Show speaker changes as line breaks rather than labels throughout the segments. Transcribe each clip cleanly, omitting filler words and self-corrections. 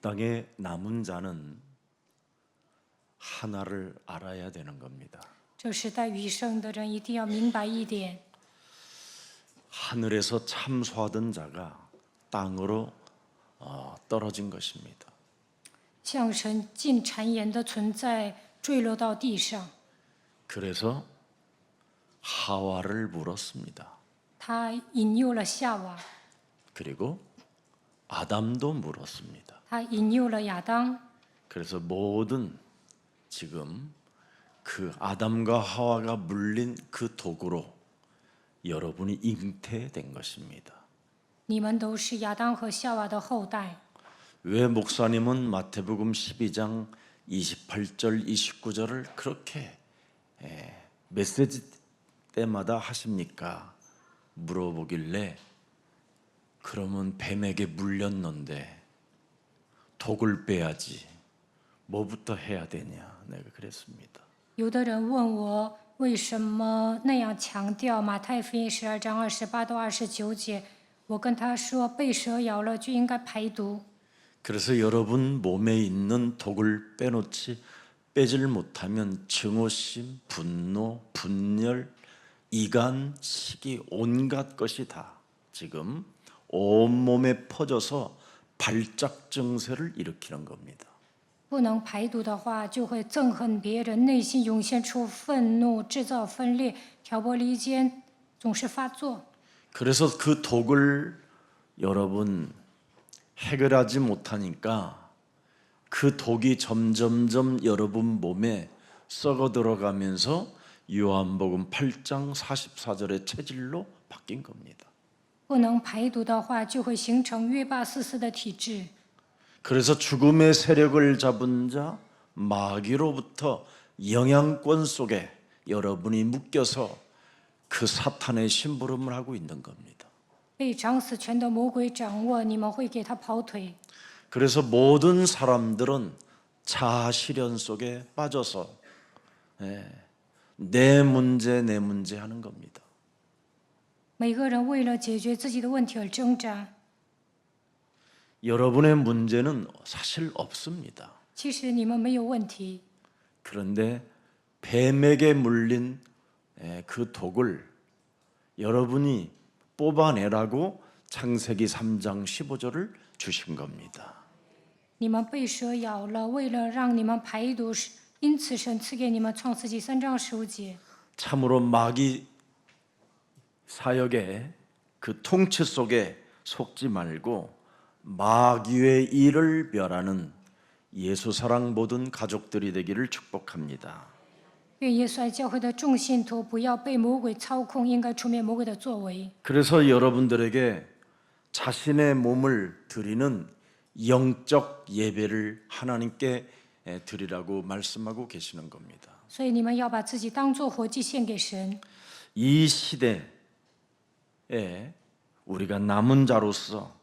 땅에 남은 자는 하나를 알아야 되는 겁니다.
这时代余生的人一定要明白一点，
하늘에서 참소하던 자가 땅으로 떨어진 것입니다.
向神进谗言的存在坠落到地上。
그래서 하와를 물었습니다.
他引诱了夏娃，
그리고 아담도 물었습니다.
他引诱了亚当。
그래서 모든 지금 그 아담과 하와가 물린 그 독으로 여러분이 잉태된 것입니다.
你们都是亚当和夏娃的后代。
왜 목사님은 마태복음 12장 28절 29절을 그렇게 메시지 때마다 하십니까? 물어보길래 그러면 뱀에게 물렸는데 독을 빼야지 뭐부터 해야 되냐 내가 그랬습니다.
有的人问我为什么那样强调马太福音12章28到29节，我跟他说被蛇咬了就应该排毒。
그래서 여러분 몸에 있는 독을 빼질 못하면 증오심, 분노, 분열, 이간, 시기 온갖 것이 다 지금 온몸에 퍼져서 발작 증세를 일으키는 겁니다.
不能排毒的话，就会憎恨别人，内心涌现出愤怒，制造分裂，挑拨离间，总是发作。
그래서 그 독을 여러분 해결하지 못하니까 그 독이 점점점 여러분 몸에 썩어 들어가면서 요한복음 8장 44절의 체질로 바뀐 겁니다.
不能排毒的话，就会形成约巴斯斯的体质。
그래서 죽음의 세력을 잡은 자 마귀로부터 영향권 속에 여러분이 묶여서 그 사탄의 심부름을 하고 있는 겁니다.
被掌死权的魔鬼掌握，你们会给他跑腿。
그래서 모든 사람들은 자아 실현 속에 빠져서 내 문제 하는 겁니다.
每个人为了解决自己的问题而挣扎。
여러분의 문제는 사실 없습니다.
其实你们没有问题，
그런데 뱀에게 물린 그 독을 여러분이 뽑아내라고 창세기 3장 15절을 주신 겁니다.
你们被蛇咬了，为了让你们排毒，因此神赐给你们创世纪3章15节。
참으로 마귀 사역의 그 통치 속에 속지 말고 마귀의 일을 멸하는 예수 사랑 모든 가족들이 되기를 축복합니다.
愿耶稣爱教会的众信徒不要被魔鬼操控，应该出灭魔鬼的作为。
그래서 여러분들에게 자신의 몸을 드리는 영적 예배를 하나님께 드리라고 말씀하고 계시는 겁니다.
所以你们要把自己当作活祭献给神。
이 시대에 우리가 남은 자로서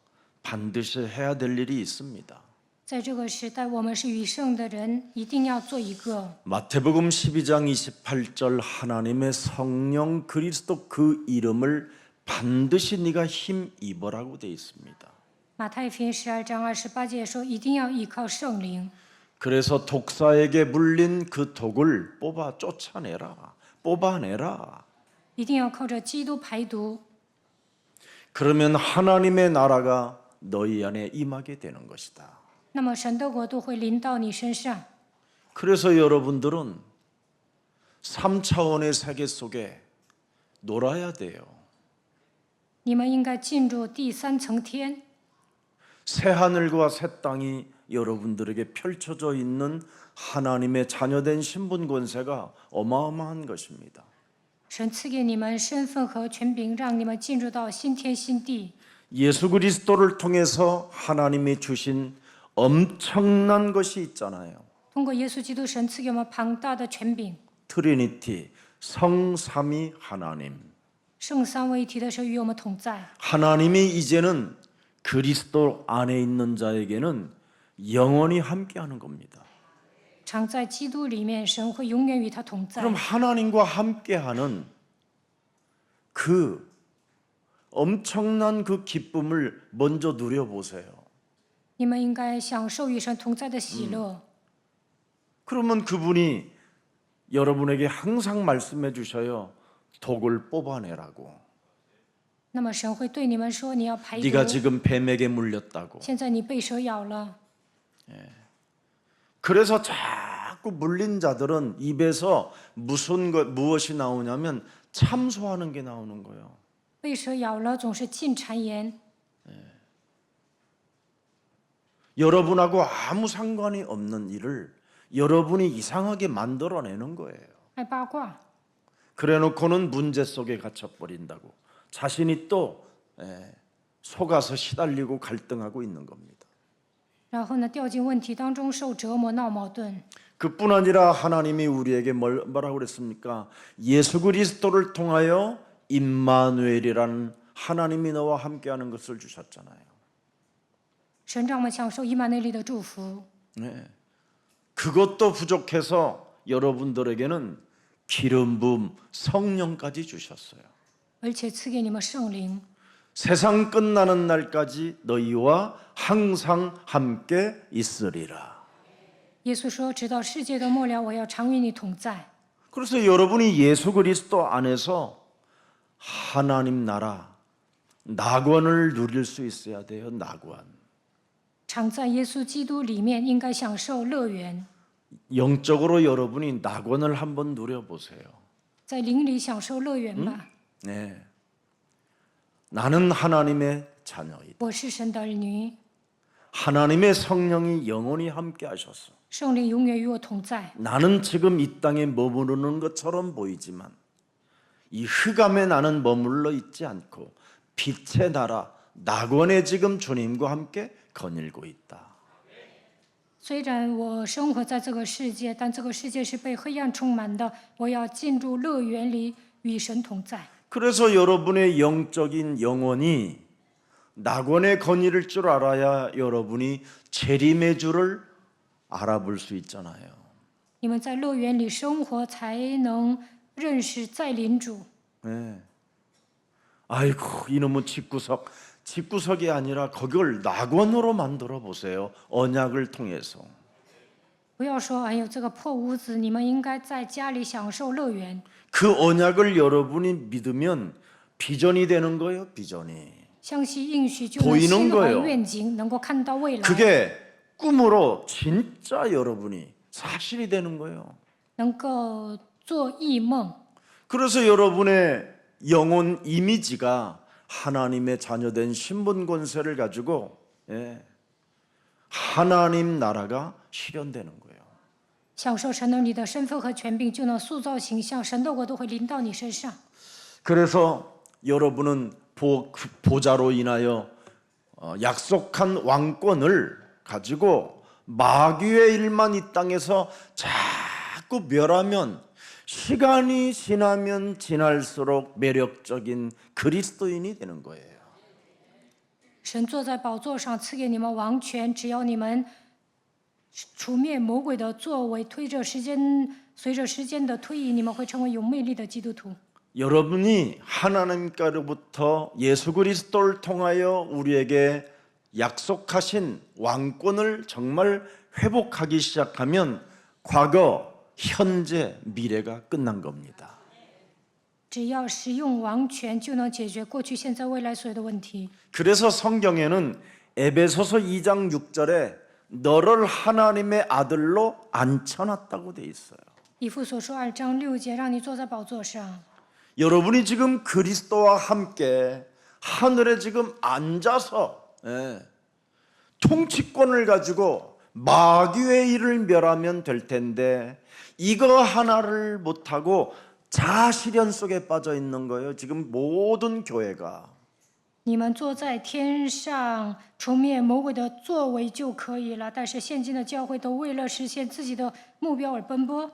반드시 해야 될 일이 있습니다.
在这个时代，我们是余剩的人，一定要做一个。
마태복음 12장 28절 하나님의 성령 그리스도 그 이름을 반드시 네가 힘입어라고 되어 있습니다.
马太福音12章28节说，一定要依靠圣灵。
그래서 독사에게 물린 그 독을 뽑아내라.
一定要靠着基督排毒，
그러면 하나님의 나라가 너희 안에 임하게 되는 것이다.
那么神的国度会临到你身上。
그래서 여러분들은 3차원의 세계 속에 놀아야 돼요.
你们应该进入第3层天，
새 하늘과 새 땅이 여러분들에게 펼쳐져 있는 하나님의 자녀된 신분 권세가 어마어마한 것입니다.
神赐给你们身份和权柄，让你们进入到新天新地。
예수 그리스도를 통해서 하나님이 주신 엄청난 것이 있잖아요.
通过耶稣基督，神赐给我们庞大的权柄。
트리니티 성삼위 하나님.
圣三位一体的神与我们同在。
하나님이 이제는 그리스도 안에 있는 자에게는 영원히 함께하는 겁니다.
常在基督里面，神会永远与他同在。
그럼 하나님과 함께하는 그 엄청난 그 기쁨을 먼저 누려보세요.
你们应该享受与神同在的喜乐。
그러면 그분이 여러분에게 항상 말씀해 주셔요. 독을 뽑아내라고.
那么神会对你们说：“你要排毒。
네가 지금 뱀에게 물렸다고.
现在你被蛇咬了。
그래서 자꾸 물린 자들은 입에서 무엇이 나오냐면 참소하는 게 나오는 거예요.
被蛇咬了总是进谗言，
여러분하고 아무 상관이 없는 일을 여러분이 이상하게 만들어내는 거예요.
爱八卦。
그래놓고는 문제 속에 갇혀버린다고 자신이 또 속아서 시달리고 갈등하고 있는 겁니다.
然后呢，掉进问题当中受折磨、闹矛盾。
그뿐 아니라 하나님이 우리에게 뭐라고 그랬습니까? 예수 그리스도를 통하여 임마누엘이라는 하나님이 너와 함께하는 것을 주셨잖아요.
神让我们享受以马内利的祝福。
네. 그것도 부족해서 여러분들에게는 기름 부음 성령까지 주셨어요.
而且赐给你们圣灵，
세상 끝나는 날까지 너희와 항상 함께 있으리라.
耶稣说：“直到世界的末了，我要常与你同在。”
그래서 여러분이 예수 그리스도 안에서 하나님 나라 낙원을 누릴 수 있어야 돼요. 낙원.
常在耶稣基督里面，应该享受乐园，
영적으로 여러분이 낙원을 한번 누려보세요.
在灵里享受乐园吧。
네. 나는 하나님의 자녀이다.
我是神的儿女，
하나님의 성령이 영원히 함께 하셨어.
圣灵永远与我同在。
나는 지금 이 땅에 머무르는 것처럼 보이지만 이 흑암에 나는 머물러 있지 않고 빛의 나라 낙원에 지금 주님과 함께 거닐고 있다.
虽然我生活在这个世界，但这个世界是被黑暗充满的。我要进入乐园里，与神同在。
그래서 여러분의 영적인 영혼이 낙원에 거닐을 줄 알아야 여러분이 재림의 줄을 알아볼 수 있잖아요.
你们在乐园里生活，才能认识再临主。
네. 아이고 이놈의 집구석이 아니라 그걸 낙원으로 만들어 보세요. 언약을 통해서.
不要说，哎呦，这个破屋子，你们应该在家里享受乐园。
그 언약을 여러분이 믿으면 비전이 되는 거예요. 비전이.
相信应许就能
보이는
心怀
거예요
愿景，能够看到未来，
그게 꿈으로 진짜 여러분이 사실이 되는 거예요.
能够做异梦。
그래서 여러분의 영혼 이미지가 하나님의 자녀된 신분 권세를 가지고 하나님 나라가 실현되는 거예요.
享受神儿女的身份和权柄，就能塑造形象，神的国都会临到你身上。
그래서 여러분은 보좌로 인하여 약속한 왕권을 가지고 마귀의 일만 이 땅에서 자꾸 멸하면 시간이 지나면 지날수록 매력적인 그리스도인이 되는 거예요.
神坐在宝座上，赐给你们王权，只要你们除灭魔鬼的作为，随着时间的推移，你们会成为有魅力的基督徒。
여러분이 하나님께로부터 예수 그리스도를 통하여 우리에게 약속하신 왕권을 정말 회복하기 시작하면 과거, 현재, 미래가 끝난 겁니다.
只要使用王权，就能解决过去、现在、未来所有的问题。
그래서 성경에는 에베소서 2장 6절에 너를 하나님의 아들로 앉혀놨다고 돼 있어요.
以弗所说2章6节，让你坐在宝座上。
여러분이 지금 그리스도와 함께 하늘에 지금 앉아서 통치권을 가지고 마귀의 일을 멸하면 될 텐데 이거 하나를 못하고 자아실현 속에 빠져 있는 거예요. 지금 모든 교회가.
你们坐在天上，除灭魔鬼的作为就可以了。但是现今的教会都为了实现自己的目标而奔波。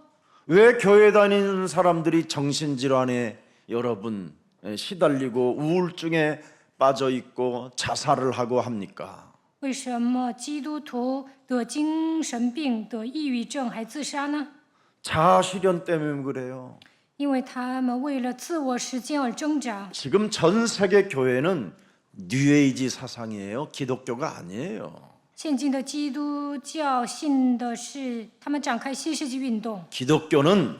왜 교회 다니는 사람들이 정신질환에 여러분 시달리고 우울증에 빠져 있고 자살을 하고 합니까?
为什么基督徒得精神病、得抑郁症还自杀呢？
자아실현 때문에 그래요.
因为他们为了自我实践而挣扎。
지금 전 세계 교회는 뉴에이지 사상이에요. 기독교가 아니에요.
现今的基督教信的是他们展开新世纪运动。
기독교는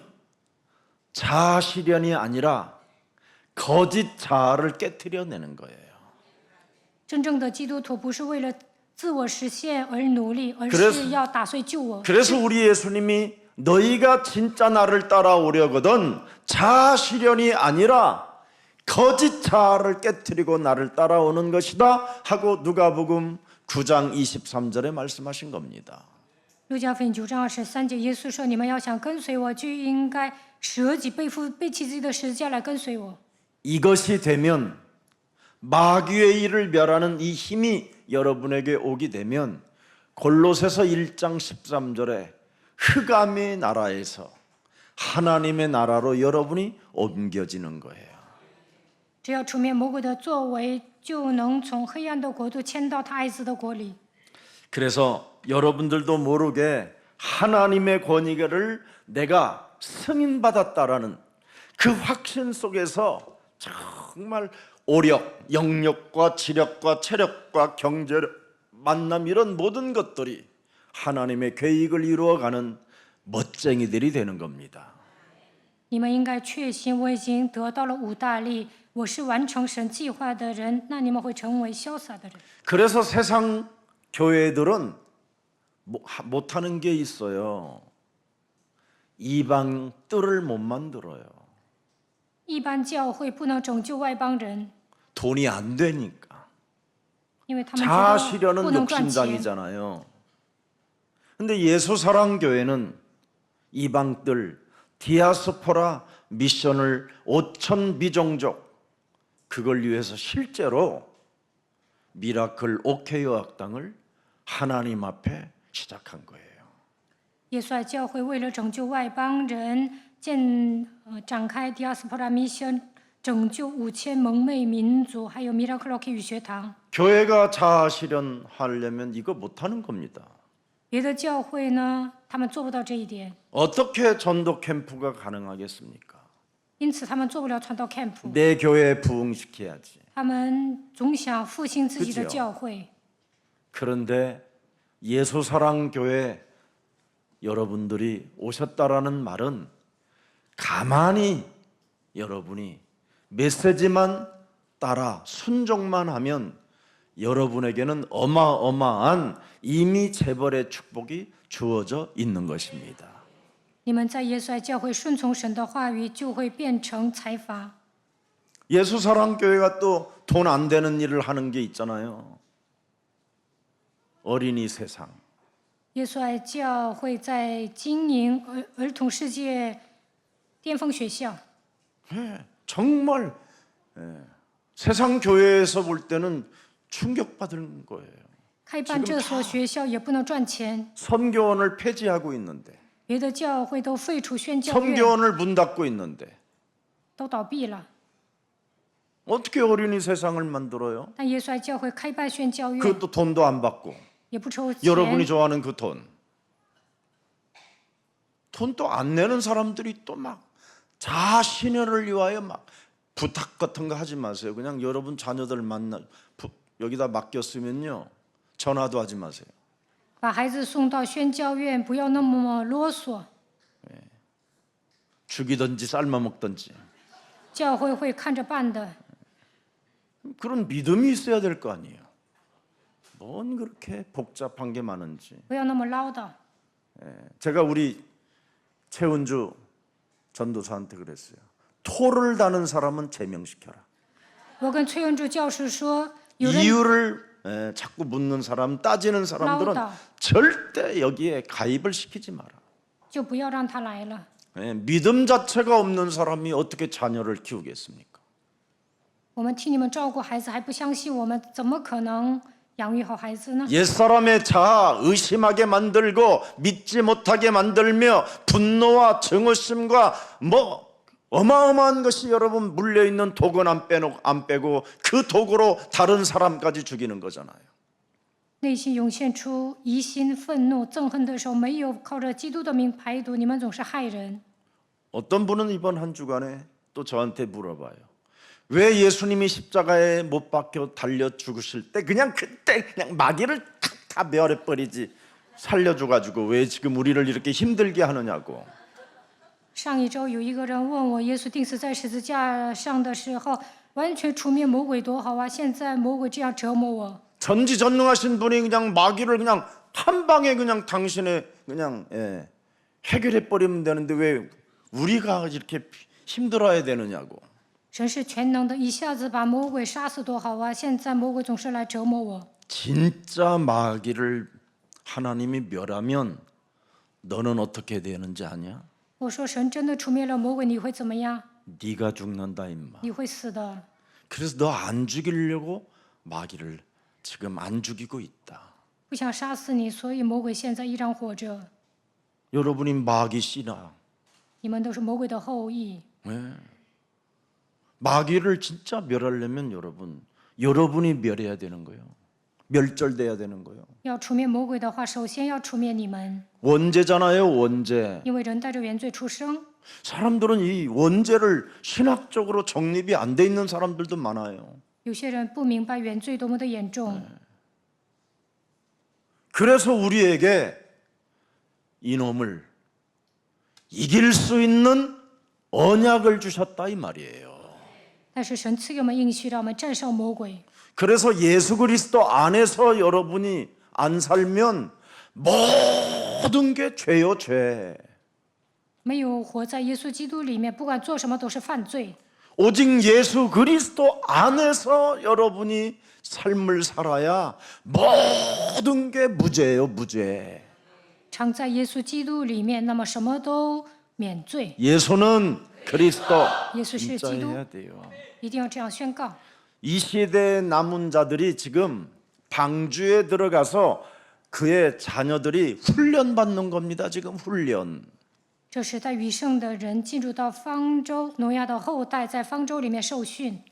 자아실현이 아니라 거짓 자아를 깨트려내는 거예요.
真正的基督徒不是为了自我实现而努力，而
그래서
是要打碎旧我。
그래서 우리 예수님이 너희가 진짜 나를 따라오려거든 자아실현이 아니라 거짓 자아를 깨트리고 나를 따라오는 것이다 하고 누가복음 9장 23절에 말씀하신 겁니다.
路加福音9章23节，耶稣说：“你们要想跟随我，就应该舍己背起自己的十字架来跟随我。
이것이 되면 마귀의 일을 멸하는 이 힘이 여러분에게 오게 되면 골로새서 1장 13절에 흑암의 나라에서 하나님의 나라로 여러분이 옮겨지는 거예요.
只要除灭魔鬼的作为，就能从黑暗的国度迁到他爱子的国里。
그래서 여러분들도 모르게 하나님의 권위를 내가 승인받았다라는 그 확신 속에서 정말 오력, 영력과 지력과 체력과 경제력, 만남 이런 모든 것들이 하나님의 계획을 이루어가는 멋쟁이들이 되는 겁니다.
你们应该确信，我已经得到了五大利，我是完成神计划的人，那你们会成为潇洒的人。
그래서 세상 교회들은 못하는 게 있어요. 이방 뜰을 못 만들어요.
一般教会不能拯救外邦人，
돈이 안 되니까.
因为他们觉得不
자아실현은
能赚钱。
욕심장이잖아요. 근데 예수사랑교회는 이방들 디아스포라 미션을 5천 미종족 그걸 위해서 실제로 미라클 오케이어 학당을 하나님 앞에 시작한 거예요.
耶稣爱教会为了拯救外邦人，展开 Diaspora Mission， 拯救5000蒙昧民族，还有 Miracle Rock 语学堂。
교회가 자아실현하려면 이거 못하는 겁니다.
别的教会呢，他们做不到这一点，
어떻게 전도 캠프가 가능하겠습니까?
因此他们做不了传道 camp。
내 교회에 부흥시켜야지.
他们总想复兴自己的
그죠?
教会。
그런데 예수사랑교회 여러분들이 오셨다라는 말은 가만히 여러분이 메시지만 따라 순종만 하면 여러분에게는 어마어마한 이미 재벌의 축복이 주어져 있는 것입니다.
你们在耶稣爱教会顺从神的话语，就会变成财阀。
예수사랑교회가 또 돈 안 되는 일을 하는 게 있잖아요. 어린이 세상.
耶稣爱教会在经营儿童世界巅峰学校。
정말 세상 교회에서 볼 때는 충격받은 거예요.
开办这所学校也不能赚钱，
선교원을 폐지하고 있는데
别的教会都废除宣教院，
선교원을 문 닫고 있는데
都倒闭了。
어떻게 어린이 세상을 만들어요?
但耶稣爱教会开办宣教院，
그것도 돈도 안 받고
也不抽钱，
여러분이 좋아하는 그 돈도 안 내는 사람들이 또 막 자신을 위하여 막 부탁 같은 거 하지 마세요. 그냥 여러분 자녀들 여기다 맡겼으면요 전화도 하지 마세요.
把孩子送到宣教院，不要那么啰嗦，
죽이든지 삶아 먹든지
教会会看着办的。
그런 믿음이 있어야 될 거 아니에요. 뭔 그렇게 복잡한 게 많은지.
不要那么唠叨。
제가 우리 최은주 전도사한테 그랬어요. 토를 다는 사람은 제명시켜라.
我跟崔文柱教士说，有人
이유를 자꾸 묻는 사람, 따지는 사람들은
나오다.
절대 여기에 가입을 시키지 마라.
就不要让他来了。
믿음 자체가 없는 사람이 어떻게 자녀를 키우겠습니까?
我们替你们照顾孩子，还不相信我们，怎么可能养育好孩子呢？
옛사람의 자아 의심하게 만들고 믿지 못하게 만들며 분노와 증오심과 뭐 어마어마한 것이 여러분 물려있는 독은 안 빼고 그 독으로 다른 사람까지 죽이는 거잖아요.
内心涌现出疑心、愤怒、憎恨的时候，没有靠着基督的名排毒，你们总是害人。
어떤 분은 이번 한 주간에 또 저한테 물어봐요. 왜 예수님이 십자가에 못 박혀 달려 죽으실 때 그냥 그때 그냥 마귀를 탁 다 멸해버리지. 살려줘가지고 왜 지금 우리를 이렇게 힘들게 하느냐고.
上一周有一个人问我，耶稣钉死在十字架上的时候，完全除灭魔鬼多好啊！现在魔鬼这样折磨我，
전지전능하신 분이 그냥 마귀를 그냥 한 방에 그냥 당신의 그냥 해결해 버리면 되는데 왜 우리가 이렇게 힘들어야 되느냐고.
神是全能的，一下子把魔鬼杀死多好啊！现在魔鬼总是来折磨我。
진짜 마귀를 하나님이 멸하면 너는 어떻게 되는지 아냐?
我说神真的除灭了魔鬼，你会怎么样？
네가 죽는다 임마.
你会死的。
그래서 너 안 죽이려고 마귀를 지금 안 죽이고 있다.
不想杀死你，所以魔鬼现在依然活着。
여러분이 마귀 씨나.
你们都是魔鬼的后裔。
마귀를 진짜 멸하려면 여러분이 멸해야 되는 거예요. 멸절돼야 되는 거예요.
要除灭魔鬼的话，首先要除灭你们，
원죄잖아요, 원죄.
因为人带着原罪出生。
사람들은 이 원죄를 신학적으로 정립이 안 돼 있는 사람들도 많아요.
有些人不明白原罪多么的严重，
그래서 우리에게 이놈을 이길 수 있는 언약을 주셨다 이 말이에요.
但是神赐给我们应许，让我们战胜魔鬼。
그래서 예수 그리스도 안에서 여러분이 안 살면 모든 게 죄요, 죄.
没有活在耶稣基督里面，不管做什么都是犯罪。
오직 예수 그리스도 안에서 여러분이 삶을 살아야 모든 게 무죄예요, 무죄.
常在耶稣基督里面，那么什么都免罪。
예수는 그리스도.
예수是
진짜
基督，
해야 돼요.
一定要这样宣告。
이 시대의 남은 자들이 지금 방주에 들어가서 그의 자녀들이 훈련받는 겁니다. 지금 훈련.
这时代余剩的人进入到方舟，挪亚的后代在方舟里面受训。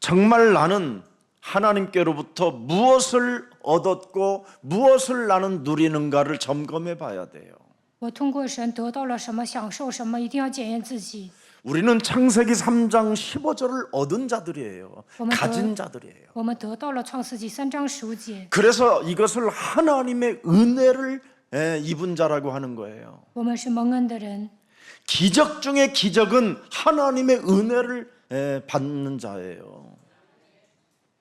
정말 나는 하나님께로부터 무엇을 얻었고 무엇을 나는 누리는가를 점검해 봐야 돼요.
我通过神得到了什么，享受什么，一定要检验自己。
우리는 창세기 3장 15절을 얻은 자들이에요.
어머나.
가진 자들이에요.
我们得到了创世纪3章15节，
그래서 이것을 하나님의 은혜를 입은 자라고 하는 거예요.
我们是蒙恩的人。
기적 중에 기적은 하나님의 은혜를 받는 자예요.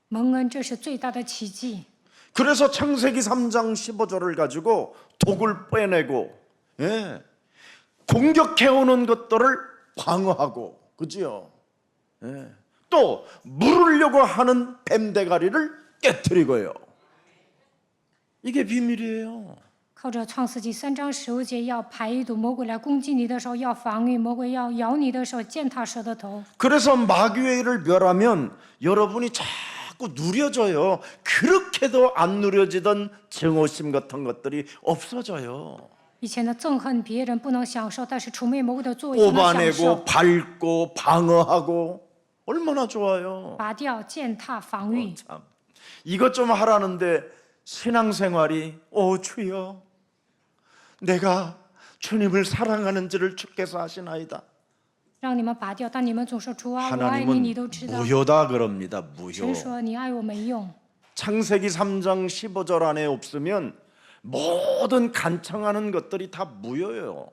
蒙恩，这是最大的奇迹。
그래서 창세기 3장 15절을 가지고 독을 빼내고 공격해오는 것들을 방어하고, 그지요? 또 물으려고 하는 뱀대가리를 깨뜨리고요. 이게 비밀이에요.
靠着创世纪3章15节，要排毒魔鬼来攻击你的时候，要防御魔鬼要咬你的时候，践踏蛇的头。
그래서 마귀의 일을 멸하면 여러분이 자꾸 누려져요. 그렇게도 안 누려지던 증오심 같은 것들이 없어져요.
以前的憎恨别人不能享受，但是除灭魔鬼的作为就能享
뽑아내고
受。
밟고 방어하고 얼마나 좋아요.
拔掉、践踏、防御。
참. 이것 좀 하라는데 신앙생활이 주여 내가 주님을 사랑하는지를 주께서 아시나이다.
让你们拔掉，但你们总说主啊，我爱你，
하나님은
你都知道。
무효다 그럽니다. 무효.
神说你爱我没用。
창세기 3장 15절 안에 없으면 모든 간청하는 것들이 다 무효예요.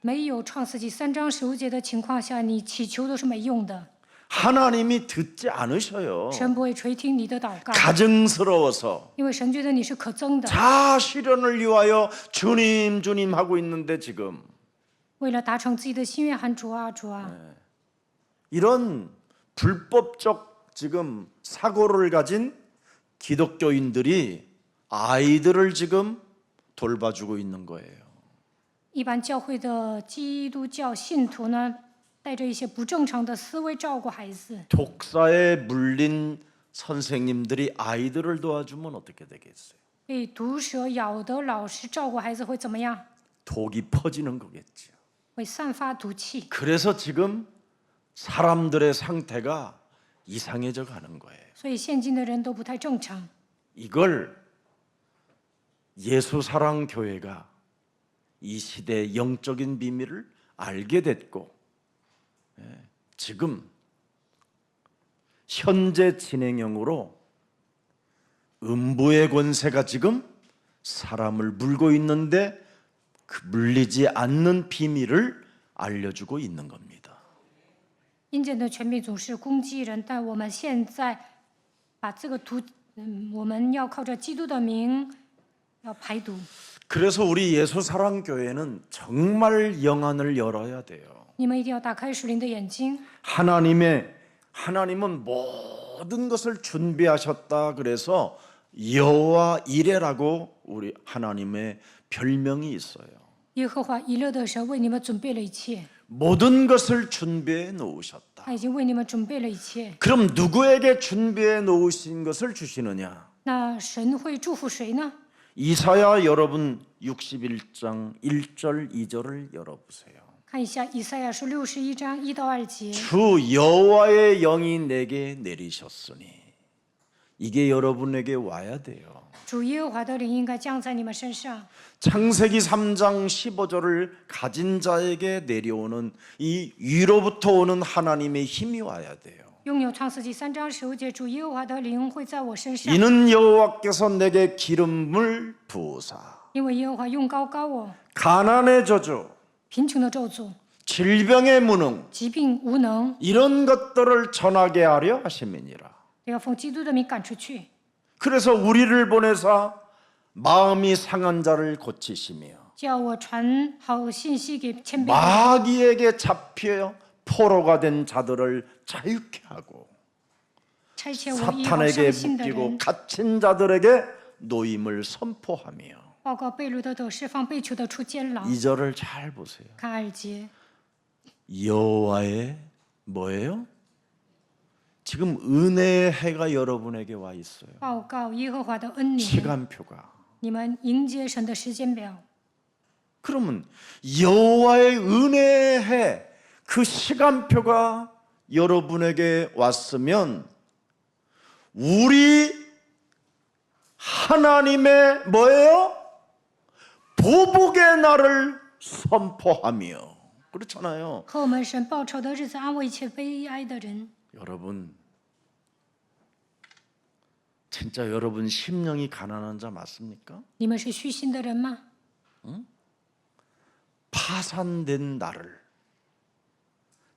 没有创世纪3章15节的情况下，你祈求都是没用的。
하나님이 듣지 않으셔요.
神不会垂听你的祷告，
가증스러워서
因为神觉得你是可憎的。
자실현을 위하여 주님 주님 하고 있는데 지금
为了达成自己的心愿，喊主啊主啊。
이런 불법적 지금 사고를 가진 기독교인들이 아이들을 지금 돌봐주고 있는 거예요.
一般教会的基督教信徒呢，带着一些不正常的思维照顾孩子。
독사에 물린 선생님들이 아이들을 도와주면 어떻게 되겠어요?
被毒蛇咬的老师照顾孩子会怎么样？
독이 퍼지는 거겠죠.
会散发毒气。
그래서 지금 사람들의 상태가 이상해져 가는 거예요.
所以现今的人都不太正常。
이걸 예수 사랑 교회가 이 시대의 영적인 비밀을 알게 됐고 지금 현재 진행형으로 음부의 권세가 지금 사람을 물고 있는데 그 물리지 않는 비밀을 알려주고 있는 겁니다.
阴间的权柄总是攻击人，但我们现在把这个毒，我们要靠着基督的名要排毒。
그래서 우리 예수사랑교회는 정말 영안을 열어야 돼요.
你们一定要打开属灵的眼睛。
하나님은 모든 것을 준비하셨다. 그래서 여호와 이레라고 우리 하나님의 별명이 있어요.
耶和华以勒的神为你们准备了一切，
모든 것을 준비해 놓으셨다.
他已经为你们准备了一切。
그럼 누구에게 준비해 놓으신 것을 주시느냐?
那神会祝福谁呢？
이사야 여러분 61장 1절 2절을 열어보세요.
看一下以赛亚书61章1到2节。
주 여호와의 영이 내게 내리셨으니 이게 여러분에게 와야 돼요.
主耶和华的灵应该降在你们身上。
창세기 3장 15절을 가진 자에게 내려오는 이 위로부터 오는 하나님의 힘이 와야 돼요.
拥有创世纪3章15节，主耶和华的灵会在我身上，
이는 여호와께서 내게 기름을 부으사
因为耶和华用膏膏我，
가난의 저주,
贫穷的咒诅、
질병의 무능
疾病无能，
이런 것들을 전하게 하려 하심이니라.
都要奉基督的名赶出去。
그래서 우리를 보내사 마음이 상한 자를 고치시며
叫我传好信息给谦卑的人，
마귀에게 잡혀 포로가 된 자들을 자유케 하고
差遣我医好
사탄에게
伤心的
묶이고
人，
갇힌 자들에게 노임을 선포하며
报告被掳的得释放，被囚的出监牢。
2절을 잘 보세요.
看2节，
여호와의 뭐예요? 지금 은혜의 해가 여러분에게 와 있어요.
报告耶和华的恩年，
시간표가.
你们迎接神的时间表。
그러면 여호와의 은혜의 해, 그 시간표가 여러분에게 왔으면 우리 하나님의 뭐예요? 보복의 날을 선포하며 그렇잖아요.
和我们神报仇的日子，安慰一切悲哀的人。
여러분 진짜 여러분 심령이 가난한 자 맞습니까?
你们是虚心的人吗？
파산된 나를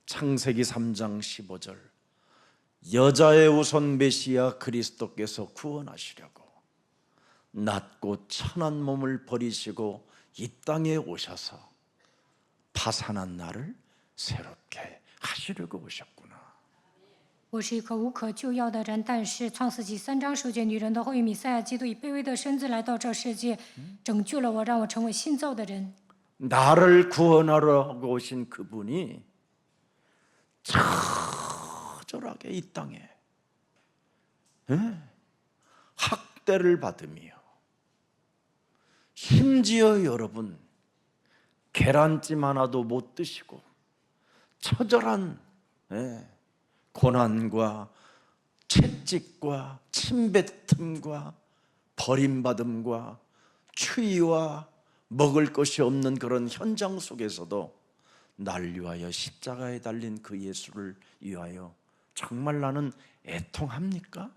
창세기 3장 15절 여자의 우선 메시아 그리스도께서 구원하시려고 낮고 천한 몸을 버리시고 이 땅에 오셔서 파산한 나를 새롭게 하시려고 오셨구나.
我是一个无可救药的人，但是创世纪3章9节，女人的后裔弥赛亚基督以卑微的身子来到这世界，拯救了我，让我成为新造的人。
나를 구원하러 오신 그분이 처절하게 이 땅에 학대를 받으며 심지어 여러분 계란찜 하나도 못 드시고 처절한 고난과 채찍과 침뱉음과 버림받음과 추위와 먹을 것이 없는 그런 현장 속에서도 날 위하여 십자가에 달린 그 예수를 위하여 정말 나는 애통합니까?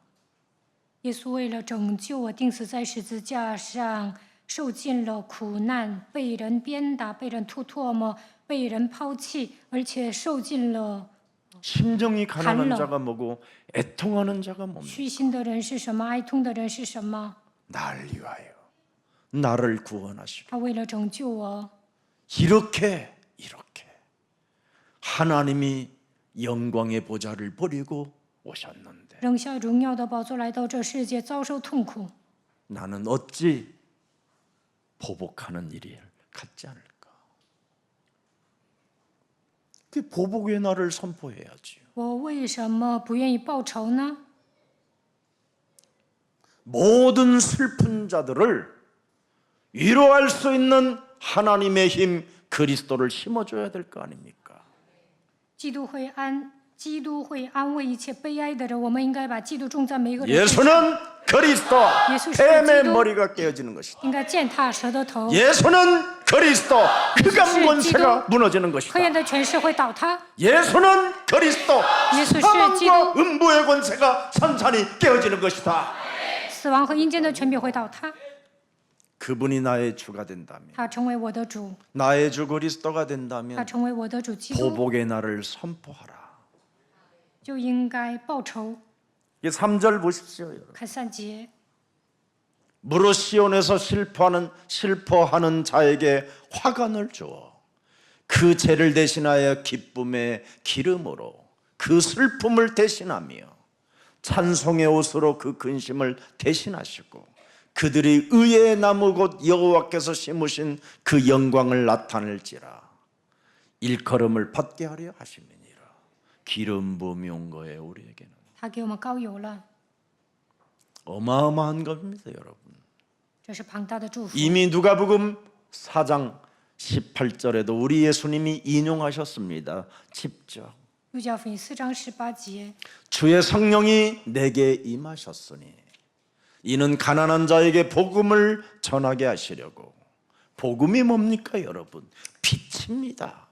耶稣为了拯救我，钉死在十字架上，受尽了苦难，被人鞭打，被人吐唾沫，被人抛弃，而且受尽了。
심정이 가난한
갈러.
자가 뭐고 애통하는 자가 뭡니까?
虚心的人是什么？哀痛的人是什么？
날 위하여 나를 구원하시려
他为了拯救我，
이렇게 하나님이 영광의 보좌를 버리고 오셨는데
扔下荣耀的宝座来到这世界，遭受痛苦。
나는 어찌 보복하는 일이 같지 않을까? 그 보복의 날을 선포해야지요.
我为什么不愿意报仇呢？
모든 슬픈 자들을 위로할 수 있는 하나님의 힘 그리스도를 심어줘야 될 거 아닙니까?
基督会安慰一切悲哀的人。我们应该把基督种在每一个人身上，
예수는 그리스도 뱀의 머리가 깨어지는 것이다.
应该践踏蛇的头。
예수는 그리스도 흑암 권세가 무너지는
黑
것이다.
暗的权势会倒塌。
예수는 그리스도
예수是
사망과
基督。
음부의 권세가 산산이 깨어지는 것이다.
死亡和阴间的权柄回到他，
그분이 나의 주가 된다면,
他成为我的主，
나의 주 그리스도가
他
된다면
成为我的主基督，
보복의 날을 선포하라.
就应该报仇。
이 3절 보십시오. 여러분.
看3节，
무릇 시온에서 실포하는 자에게 화관을 주어 그 죄를 대신하여 기쁨의 기름으로 그 슬픔을 대신하며 찬송의 옷으로 그 근심을 대신하시고 그들이 의의 나무 곧 여호와께서 심으신 그 영광을 나타낼지라. 일컬음을 받게 하려 하심이니라. 기름 부음이 온 거예요. 우리에게는
他给我们膏油了，
어마어마한 겁니다, 여러분.
这是庞大的祝福。
이미 누가복음 4장 18절에도 우리 예수님이 인용하셨습니다. 직접
路加福音4章18节，
주의 성령이 내게 임하셨으니 이는 가난한 자에게 복음을 전하게 하시려고. 복음이 뭡니까, 여러분? 빛입니다.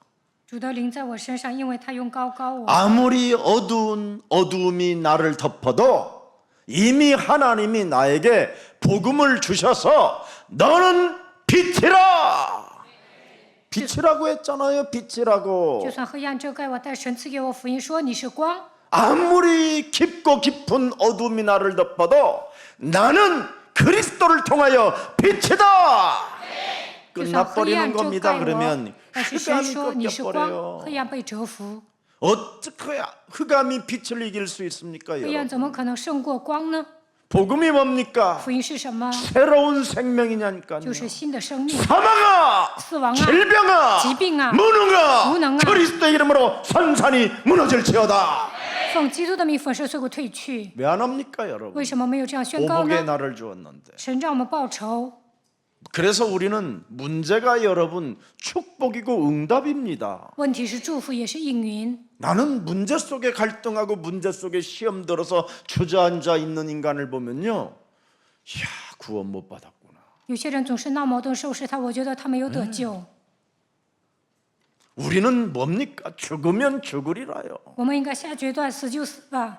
主的灵在我身上，因为他用膏膏我。
아무리 어두움이 나를 덮어도 이미 하나님이 나에게 복음을 주셔서 너는 빛이라. 빛이라고 했잖아요.
就
빛이라고.
算黑暗遮盖我，但神赐给我福音说你是光。
아무리 깊고 깊은 어둠이 나를 덮어도 나는 그리스도를 통하여 빛이다.
就算黑
끝나버리는
暗遮
겁니다.
盖我，
그러면
但是神
흑암이
说你是光，
꺾여버려요.
黑暗被折服。
어떻게 흑암이 빛을 이길 수 있습니까,
黑暗
여러분?
怎么可能胜过光呢？
복음이 뭡니까?
福音是什么？
새로운 생명이냐니까요.
就是新的生命。
사망아,
死亡啊，
질병아,
疾病啊，
무능아,
무능아.
그리스도의 이름으로 산산이 무너질지어다.
奉基督的名，粉身碎骨退去。
왜 안 합니까, 여러분?
为什么没有这样宣告
보복의
呢？
날을 주었는데.
神让我们报仇，
그래서 우리는 문제가 여러분 축복이고 응답입니다.
问题是祝福也是应允。
나는 문제 속에 갈등하고 문제 속에 시험 들어서 주저앉아 있는 인간을 보면요, 이야, 구원 못 받았구나.
有些人总是闹矛盾受试探，我觉得他没有得救。
우리는 뭡니까? 죽으면 죽으리라요.
我们应该下决断，死就死吧。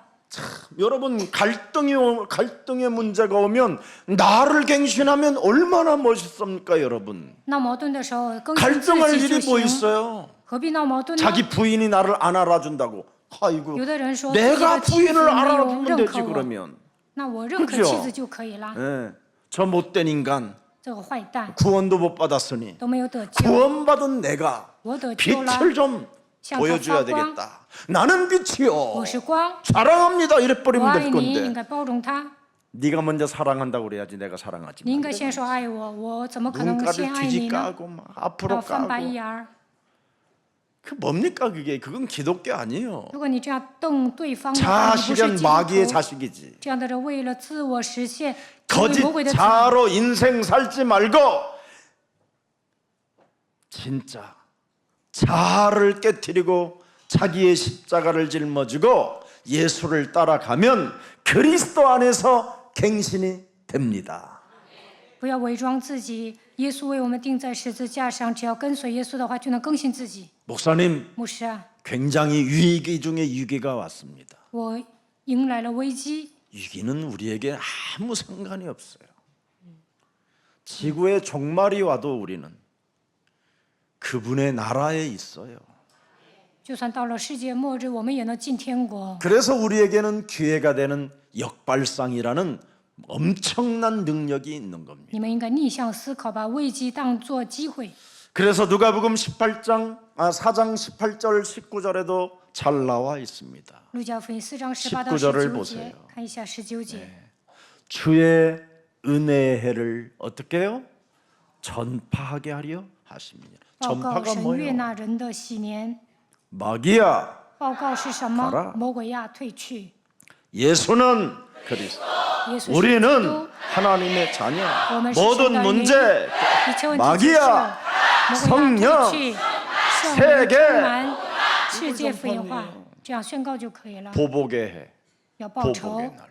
여러분, 갈등의 문제가 오면 나를 갱신하면 얼마나 멋있습니까, 여러분?
闹矛盾的时候更新自
갈등할
己就
일이 뭐
行，
있어요?
何必闹矛盾呢？
자기 부인이 나를 안 알아준다고. 아이고,
有的人说自己
내가
的妻子
부인을
没有
알아주면
认
되지
可我，
그러면.
那我认可
그죠
妻子就可以了。
예, 저 못된 인간
这个坏蛋
구원도 못 받았으니
都没有得救，
구원받은 내가
我得救了，
빛을 좀
向他
보여줘야
发光。
되겠다. 나는 빛이요.
我是光，
사랑합니다.
我
이래버리면
爱
될
你，应
건데
该包容他。
네가 먼저 사랑한다고 그래야지 내가 사랑하지.
你应该先说爱我，我怎么可能
눈가를
先爱你呢？
뒤집까고 막 앞으로
要翻白
까고
眼儿。
그 뭡니까 그게? 그건 기독교 아니에요.
如果你这样瞪对方的话，你不是
자식은
基
마귀의
督徒。
자식이지.
这样的人为了自我实现，成为
거짓
魔鬼的子民。
자로 인생 살지 말고 진짜 자아를 깨뜨리고 자기의 십자가를 짊어지고 예수를 따라가면 그리스도 안에서 갱신이 됩니다.
不要伪装自己，耶稣为我们钉在十字架上，只要跟随耶稣的话，就能更新自己。
목사님,
牧师啊，
굉장히 위기 중에 위기가 왔습니다.
我迎来了危机，
위기는 우리에게 아무 상관이 없어요. 지구의 종말이 와도 우리는 그분의 나라에 있어요.
就算到了世界末日，我们也能进天国。
그래서 우리에게는 기회가 되는 역발상이라는 엄청난 능력이 있는 겁니다.
你们应该逆向思考，把危机当作机会。
그래서 누가복음 4장 18절 19절에도 잘 나와 있습니다.
路加福音4章18到
19절을
19
보세요.
节，看一下19节。
주의 은혜의 해를 어떻게 해요? 전파하게 하려 하십니다.
报告
전파가
神悦
뭐예요?
纳人的喜年。
마귀야,
报告是什
가라
么？魔鬼呀，退去！
예수는 그리스도,
耶稣是基督，
우리는 하나님의 자녀.
我们是神
모든
的儿女。
문제
一切问题解
마귀야
决了，魔鬼
성령
呀，退去！圣
세계
灵充满世界废话，这样宣告就可以了。
보복의 해,
要报仇
보복의 ， 날.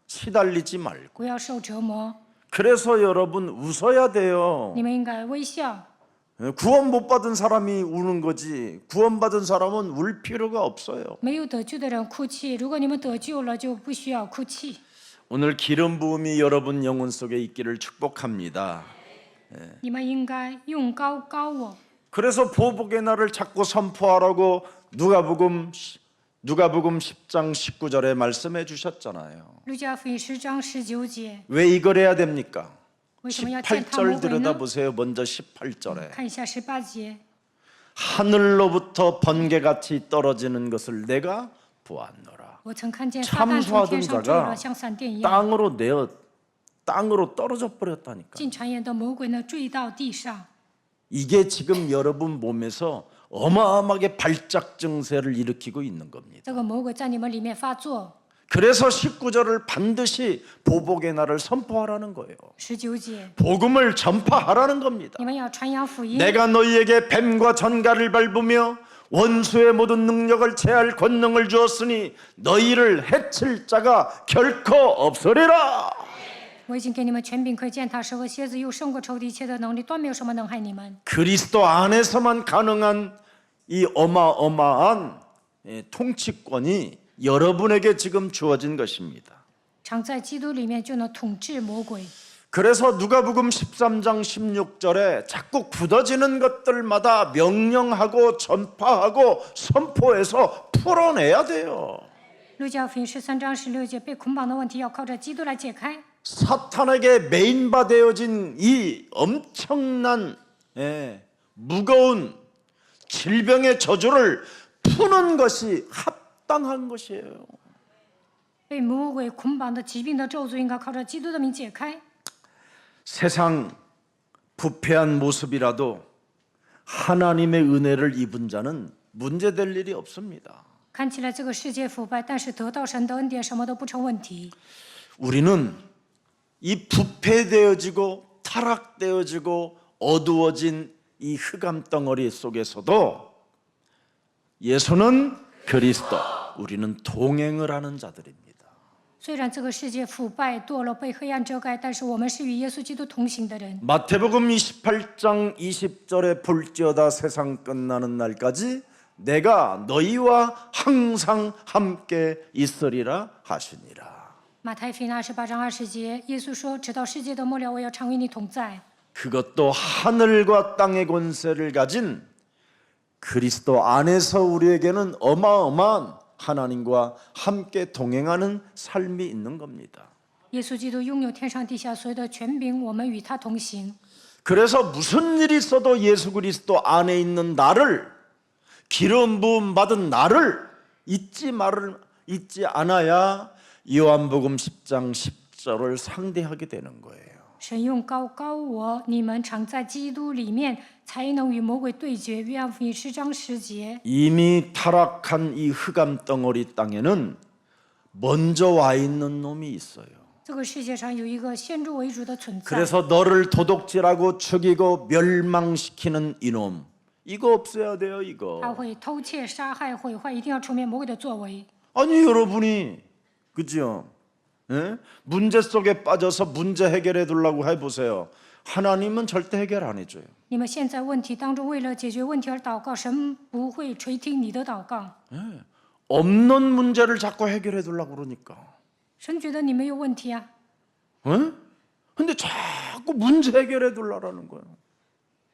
시달리지 말고.
不要受折磨。
그래서 여러분 웃어야 돼요.
你们应该微笑。
구원 못 받은 사람이 우는 거지. 구원 받은 사람은 울 필요가 없어요.
没有得救的人哭泣，如果你们得救了，就不需要哭泣。
오늘 기름 부음이 여러분 영혼 속에 있기를 축복합니다.
你们应该用膏膏我。
그래서 보복의 날을 자꾸 선포하라고 누가복음 10장 19절에 말씀해 주셨잖아요.
路加福音10章19节，
왜 이걸 해야 됩니까?
为什么要践踏
18절
魔鬼呢？
들여다보세요. 먼저 18절에
看一下18节，
하늘로부터 번개같이 떨어지는 것을 내가 보았노라.
我曾看见撒旦从天上坠了，像闪电一样。
땅으로 떨어져 버렸다니까.
进谗言的魔鬼呢，坠到地上。
이게 지금 여러분 몸에서 어마어마하게 발작 증세를 일으키고 있는 겁니다.
这个魔鬼在你们里面发作。
그래서 19절을 반드시 보복의 날을 선포하라는 거예요.
19节，
복음을 전파하라는 겁니다.
你们要传扬福音。
내가 너희에게 뱀과 전갈을 밟으며 원수의 모든 능력을 제할 권능을 주었으니 너희를 해칠 자가 결코 없으리라.
我已经给你们权柄，可以践踏蛇和蝎子，又胜过仇敌一切的能力，断没有什么能害你们。
그리스도 안에서만 가능한 이 어마어마한 통치권이 여러분에게 지금 주어진 것입니다.
常在基督里面就能统治魔鬼。
그래서 누가복음 13장 16절에 자꾸 굳어지는 것들마다 명령하고 전파하고 선포해서 풀어내야 돼요.
路加福音13章16节，被捆绑的问题要靠着基督来解开。
사탄에게 메인바되어진 이 엄청난 무거운 질병의 저주를 푸는 것이 합당한 것이에요.
被魔鬼捆绑的疾病的咒诅，应该靠着基督的名解开。
세상 부패한 모습이라도 하나님의 은혜를 입은 자는 문제될 일이 없습니다.
看起来这个世界腐败，但是得到神的恩典，什么都不成问题。
우리는 이 부패되어지고 타락되어지고 어두워진 이 흑암 덩어리 속에서도 예수는 그리스도, 우리는 동행을 하는 자들입니다.
虽然这个世界腐败堕落，被黑暗遮盖，但是我们是与耶稣基督同行的人。
마태복음 28장 20절에 볼지어다 세상 끝나는 날까지 내가 너희와 항상 함께 있으리라 하시니라.
马太福音28章20节，耶稣说：“直到世界的末了，我要常与你同在。”
그것도 하늘과 땅의 권세를 가진 그리스도 안에서 우리에게는 어마어마한 하나님과 함께 동행하는 삶이 있는 겁니다.
耶稣基督拥有天上地下所有的权柄，我们与他同行。
그래서 무슨 일이 있어도 예수 그리스도 안에 있는 나를, 기름 부음 받은 나를 잊지 않아야 요한복음 10장 10절을 상대하게 되는 거예요.
神用膏膏我，你们常在基督里面，才能与魔鬼对决。约翰福音10章10节。
이미 타락한 이 흑암 덩어리 땅에는 먼저 와 있는 놈이 있어요.
这个世界上有一个先入为主的存在，
그래서 너를 도둑질하고 죽이고 멸망시키는 이놈, 이거 없애야 돼요.
他
이거.
会偷窃、杀害、毁坏，一定要除灭魔鬼的作为。
아니 여러분이 그죠? 예? 문제 속에 빠져서 문제 해결해 두려고 해보세요. 하나님은 절대 해결 안 해줘요.
你们现在问题当中，为了解决问题而祷告，神不会垂听你的祷告。
없는 문제를 자꾸 해결해 두려고 그러니까.
神觉得你没有问题啊，
예? 근데 자꾸 문제 해결해 두려라는 거예요.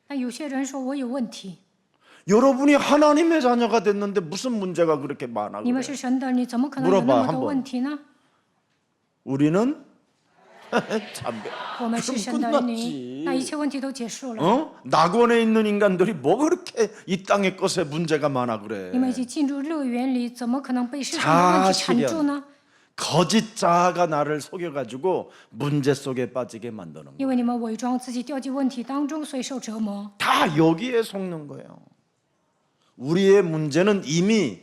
但有些人说我有问题。
여러분이 하나님의 자녀가 됐는데 무슨 문제가 그렇게 많아
你们
그래?
是神的，你怎么可能有那
물어봐
么多
한번
问题呢？
우리는 참
我们是
그럼
神的儿女，
끝났지.
那一切问题都结束了。
어? 낙원에 있는 인간들이 뭐 그렇게 이 땅의 것에 문제가 많아 그래?
你们已经进入乐园里，怎么可能被世上的问题缠住呢？
거짓 자아가 나를 속여가지고 문제 속에 빠지게 만드는 거야.
因为你们伪装自己掉进问题当中，所以受折磨。
다 여기에 속는 거예요. 우리의 문제는 이미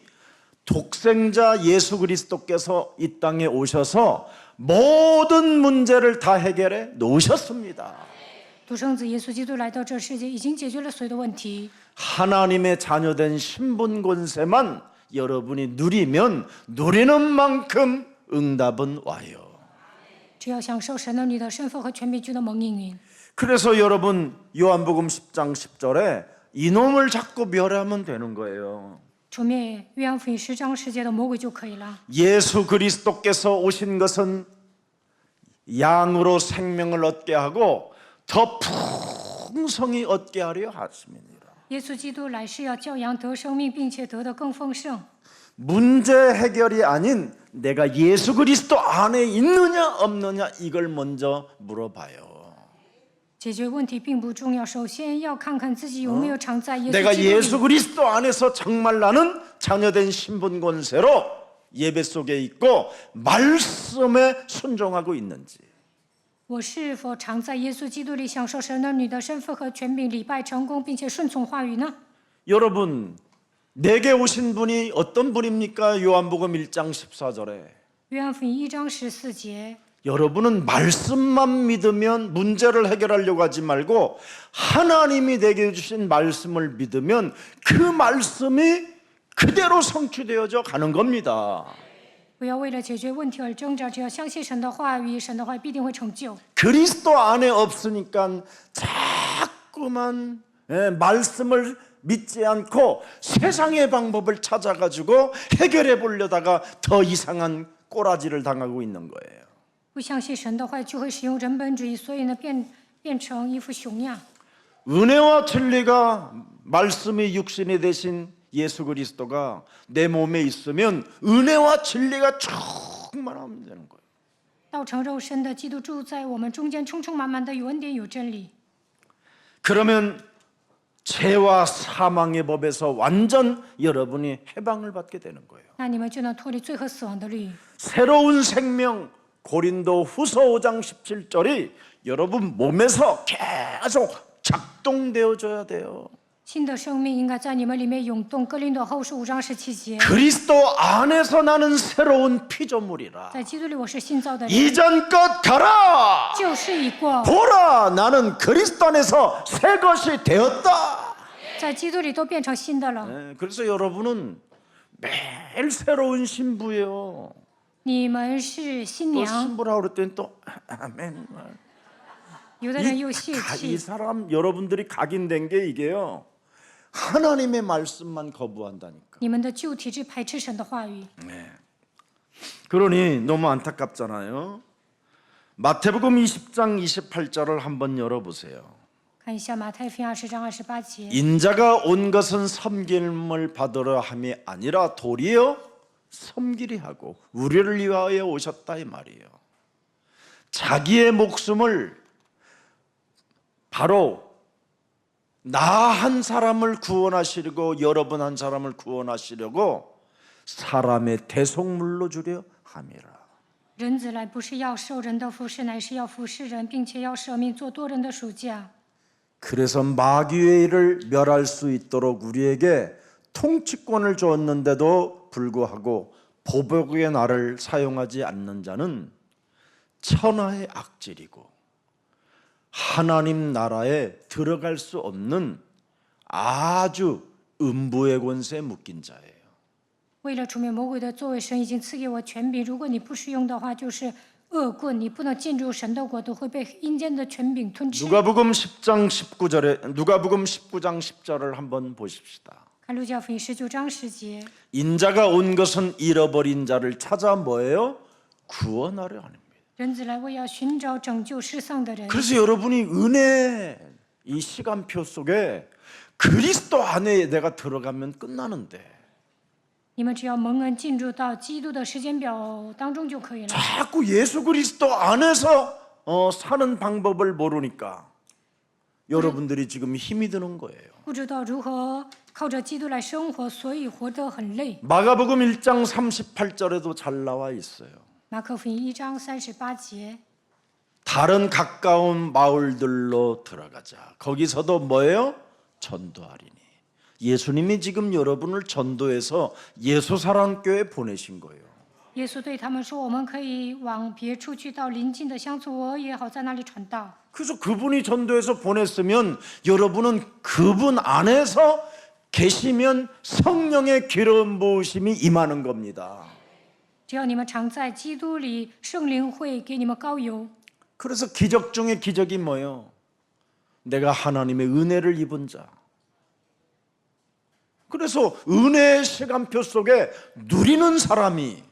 독생자 예수 그리스도께서 이 땅에 오셔서 모든 문제를 다 해결해 놓으셨습니다.
独生子耶稣基督来到这世界，已经解决了所有的问题。
하나님의 자녀된 신분 권세만 여러분이 누리면 누리는 만큼 응답은 와요.
只要享受神儿女的身份和权柄，就能蒙应允。
그래서 여러분 요한복음 10장 10절에 이놈을 자꾸 멸하면 되는 거예요.
除灭约翰福音10章10节的魔鬼就可以了。
예수 그리스도께서 오신 것은 양으로 생명을 얻게 하고 더 풍성히 얻게 하려 하심이니라.
耶稣基督来是要教羊得生命，并且得的更丰盛。
문제 해결이 아닌 내가 예수 그리스도 안에 있느냐 없느냐 이걸 먼저 물어봐요.
解决问题并不重要，首先要看看自己有没有常在耶稣
내가
基督里。
예수 그리스도 안에서 정말 나는 자녀된 신분 권세로 예배 속에 있고 말씀에 순종하고 있는지.
我是否常在耶稣基督里享受神儿女的身份和权柄，礼拜成功，并且顺从话语呢？
여러분, 내게 오신 분이 어떤 분입니까? 요한복음 1장 14절에
约翰福音1章14节，
여러분은 말씀만 믿으면 문제를 해결하려고 하지 말고 하나님이 내게 주신 말씀을 믿으면 그 말씀이 그대로 성취되어져 가는 겁니다.
不要为了解决问题而挣扎，只要相信神的话语，神的话必定会成就。
그리스도 안에 없으니까 자꾸만 말씀을 믿지 않고 세상의 방법을 찾아가지고 해결해 보려다가 더 이상한 꼬라지를 당하고 있는 거예요.
不相信神的话，就会使用人本主义，所以呢，变成一副熊样。
은혜와 진리가 말씀이 육신이 되신 예수 그리스도가 내 몸에 있으면 은혜와 진리가 충만하면 되는 거예요.
道成肉身的基督住在我们中间，充充满满的有恩典有真理。
그러면 죄와 사망의 법에서 완전 여러분이 해방을 받게 되는 거예요.
那你们就能脱离罪和死亡的律。
새로운 생명 고린도 후서 5장 17절이 여러분 몸에서 계속 작동되어져야 돼요.
新的生命应该在你们里面涌动。哥林多后书5章17节，
그리스도 안에서 나는 새로운 피조물이라.
在基督里我是新造的人，
이전 것 가라.
旧事已过，
보라 나는 그리스도 안에서 새 것이 되었다.
在基督里都变成新的了。
그래서 여러분은 매일 새로운 신부예요.
你们是新
또
娘，
신부라고 그랬더니 또 아멘.
有的人又泄
이
气。
사람 여러분들이 각인된 게 이게요. 하나님의 말씀만 거부한다니까.
你们的旧体质排斥神的话语。
그러니 너무 안타깝잖아요. 마태복음 20장 28절을 한번 열어보세요.
看一下马太福音20章28节，
인자가 온 것은 섬김을 받으려 함이 아니라 도리어 섬기리 하고 우리를 위하여 오셨다 이 말이에요. 자기의 목숨을 바로 나 한 사람을 구원하시려고 여러분 한 사람을 구원하시려고 사람의 대속물로 주려 함이라.
人子来不是要受人的服侍，乃是要服侍人，并且要舍命做多人的赎价。
그래서 마귀의 일을 멸할 수 있도록 우리에게 통치권을 주었는데도 불구하고 보복의 날을 사용하지 않는 자는 천하의 악질이고 하나님 나라에 들어갈 수 없는 아주 음부의 권세에 묶인 자예요.
为了除灭魔鬼的作为，神已经赐给我权柄。如果你不使用的话，就是恶棍，你不能进入神的国度，会被阴间的权柄吞吃。
누가복음 10장 10절을 한번 보십시다.
看路加福音19章10节，
인자가 온 것은 잃어버린 자를 찾아 뭐예요? 구원하려 하는 거예요.
人子来为要寻找拯救失丧的人。
그래서 여러분이 은혜 이 시간표 속에 그리스도 안에 내가 들어가면 끝나는데
你们只要蒙恩进入到基督的时间表当中就可以了。
자꾸 예수 그리스도 안에서 사는 방법을 모르니까 여러분들이 지금 힘이 드는 거예요.
不知道如何靠着基督来生活，所以活得很累。
마가복음 1장 38절에도 잘 나와 있어요.
马可福音1章38节，
다른 가까운 마을들로 들어가자. 거기서도 뭐예요? 전도하리니. 예수님이 지금 여러분을 전도해서 예수사랑교회 보내신 거예요.
耶稣对他们说：“我们可以往别处去，到邻近的乡村，我也好在那里传道。
그래서 그분이 전도해서 보냈으면 여러분은 그분 안에서 계시면 성령의 기름 부으심이 임하는 겁니다.
只要你们常在基督里，圣灵会给你们膏油。
그래서 기적 중에 기적이 뭐예요? 내가 하나님의 은혜를 입은 자. 그래서 은혜의 시간표 속에 누리는 사람이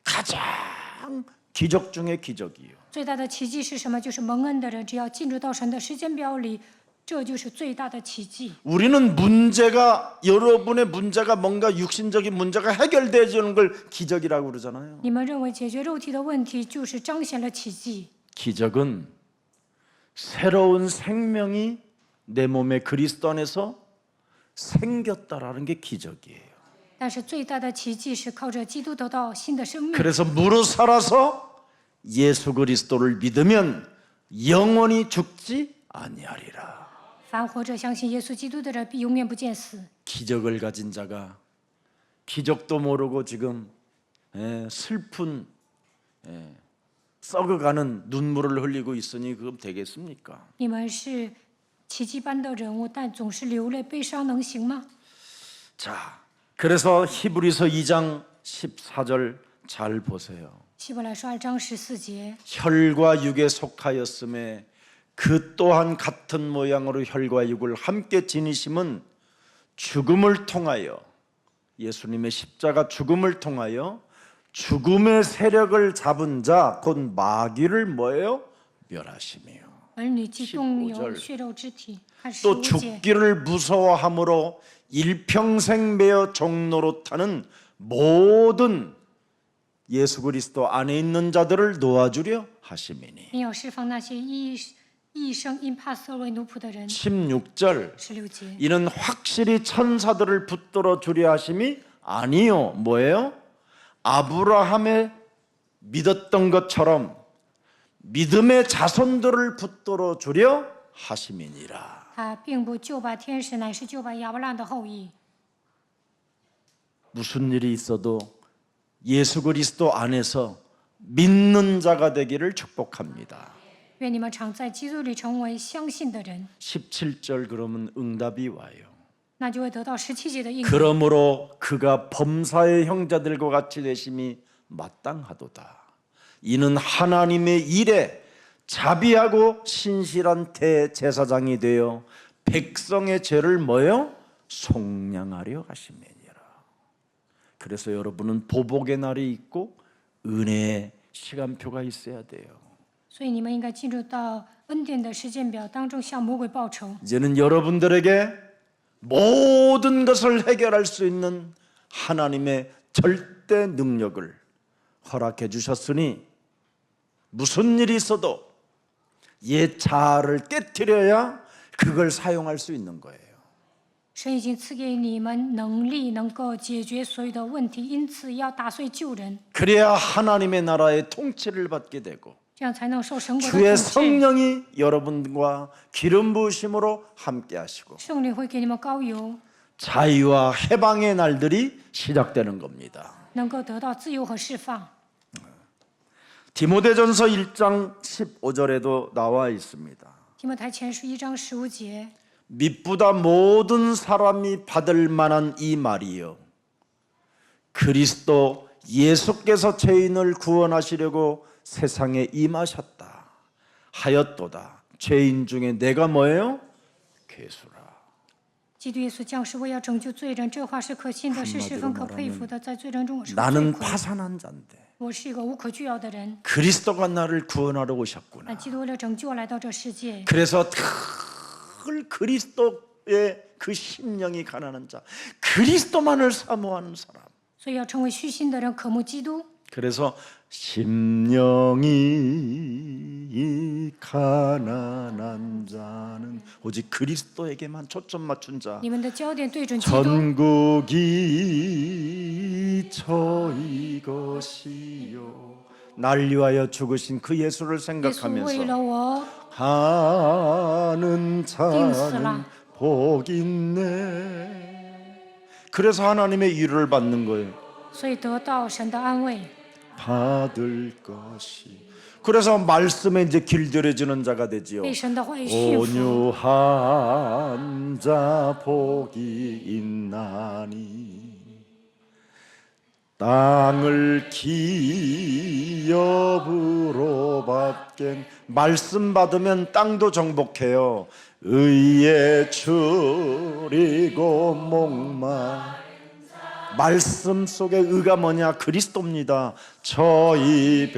가장 기적 중에 기적이에요.
最大的奇迹是什么？就是蒙恩的人只要进入到神的时间表里，这就是最大的奇迹。
우리는 문제가 여러분의 문제가 뭔가 육신적인 문제가 해결되는 걸 기적이라고 그러잖아요.
你们认为解决肉体的问题就是彰显了奇迹？
기적은 새로운 생명이 내 몸에 그리스도 안에서 생겼다라는 게 기적이에요.
但是最大的奇迹是靠着基督得到新的生命。
그래서 무릇 살아서 예수 그리스도를 믿으면 영원히 죽지 아니하리라.
凡活着相信耶稣基督的人，必永远不见死。
기적을 가진 자가 기적도 모르고 지금 슬픈 썩어가는 눈물을 흘리고 있으니 그럼 되겠습니까?
你们是奇迹般的人物，但总是流泪悲伤，能行吗？
자, 그래서 히브리서 2장 14절 잘 보세요.
希伯来书2章14节，
혈과 육에 속하였음에 그 또한 같은 모양으로 혈과 육을 함께 지니심은 죽음을 통하여 예수님의 십자가 죽음을 통하여 죽음의 세력을 잡은 자 곧 마귀를 뭐예요? 멸하심이요.
儿女既动有
15절
血肉之体。看
또
15节，
죽기를 무서워함으로 일평생 매어 종노릇하는 모든 예수 그리스도 안에 있는 자들을 놓아주려 하심이니.
并要释放那些一生因怕色为奴仆的人。
16절
16节，
이는 확실히 천사들을 붙들어 주려 하심이 아니요. 뭐예요? 아브라함의 믿었던 것처럼 믿음의 자손들을 붙들어 주려 하심이니라.
他并不救拔天使，乃是救拔亚伯拉罕的后裔。
무슨 일이 있어도 예수 그리스도 안에서 믿는 자가 되기를 축복합니다.
愿你们常在基督里成为相信的人，
17절 그러면 응답이 와요.
那就会得到17节的应许。
그러므로 그가 범사의 형제들과 같이 되심이 마땅하도다. 이는 하나님의 일에 자비하고 신실한 대제사장이 되어 백성의 죄를 뭐요? 속량하려 하심이니라. 그래서 여러분은 보복의 날이 있고 은혜의 시간표가 있어야 돼요.
所以你们应该进入到恩典的时间表当中，向魔鬼报仇。
이제는 여러분들에게 모든 것을 해결할 수 있는 하나님의 절대 능력을 허락해 주셨으니 무슨 일이 있어도 옛 자아를 깨뜨려야 그걸 사용할 수 있는 거예요.
神已经赐给你们能力，能够解决所有的问题，因此要打碎旧人，
그래야 하나님의 나라의 통치를 받게 되고
这样才能受神国的
주의
统治。
성령이 여러분과 기름 부으심으로 함께 하시고
圣灵会给你们膏油，
자유와 해방의 날들이 시작되는 겁니다.
能够得到自由和释放。
디모데전서 1장 15절에도 나와 있습니다.
提摩太前书1章15节，
mit보다 모든 사람이 받을 만한 이 말이요 그리스도 예수께서 죄인을 구원하시려고 세상에 임하셨다 하였도다. 죄인 중에 내가 뭐예요? 괴수라.
基督耶稣降世为要拯救罪人，这话是可信的，是十分可佩服的。在罪人中，我是个罪
나는
魁，
파산한 자인데
我是一个无可救药的人。
그리스도가 나를 구원하러 오셨구나.
但基督为了拯救我来到这世界，
그래서 늘 그리스도의 그 심령이 가난한 자, 그리스도만을 사모하는 사람.
所以要成为虚心的人，渴慕基督。
그래서 심령이 가난한 자는 오직 그리스도에게만 초점 맞춘 자.
你们的焦点对准基督，
전국이 저희 것이요 날 위하여 죽으신 그 예수를
耶稣为
생각하면서
了我
하는 자는 복 있네. 그래서 하나님의 위로를 받는 거예요.
所以得到神的安慰。
받을 것이. 그래서 말씀에 이제 길들여지는 자가 되지요.
被神的话语驯服，
온유한 자 복이 있나니 땅을 기업으로 받겐. 말씀 받으면 땅도 정복해요. 의에 줄이고 목마. 말씀 속에 의가 뭐냐? 그리스도입니다. 저 입에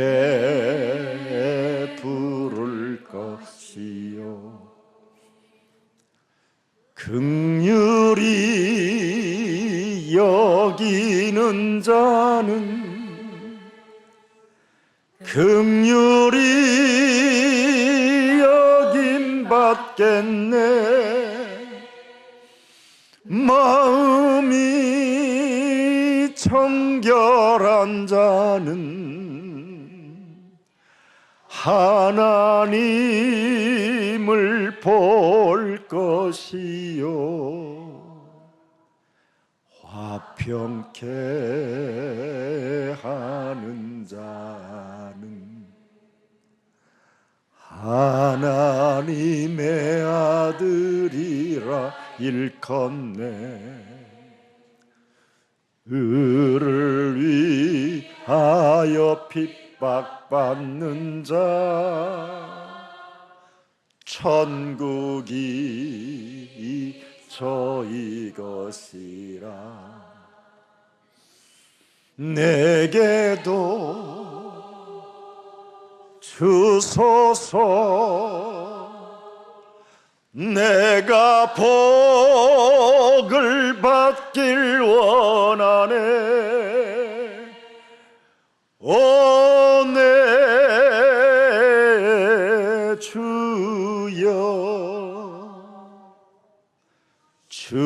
긍휼히 여기는 자는 긍휼히 여김받겠네. 마음이 청결한 자는 하나님을 볼 것이요 화평케 하는 자는 하나님의 아들이라 일컫네. 의를 위하여 핍박받는 자 천국이 저희 것이라. 내게도 주소서. 내가 복을 받길 원하네. 오 내 주여 주소서.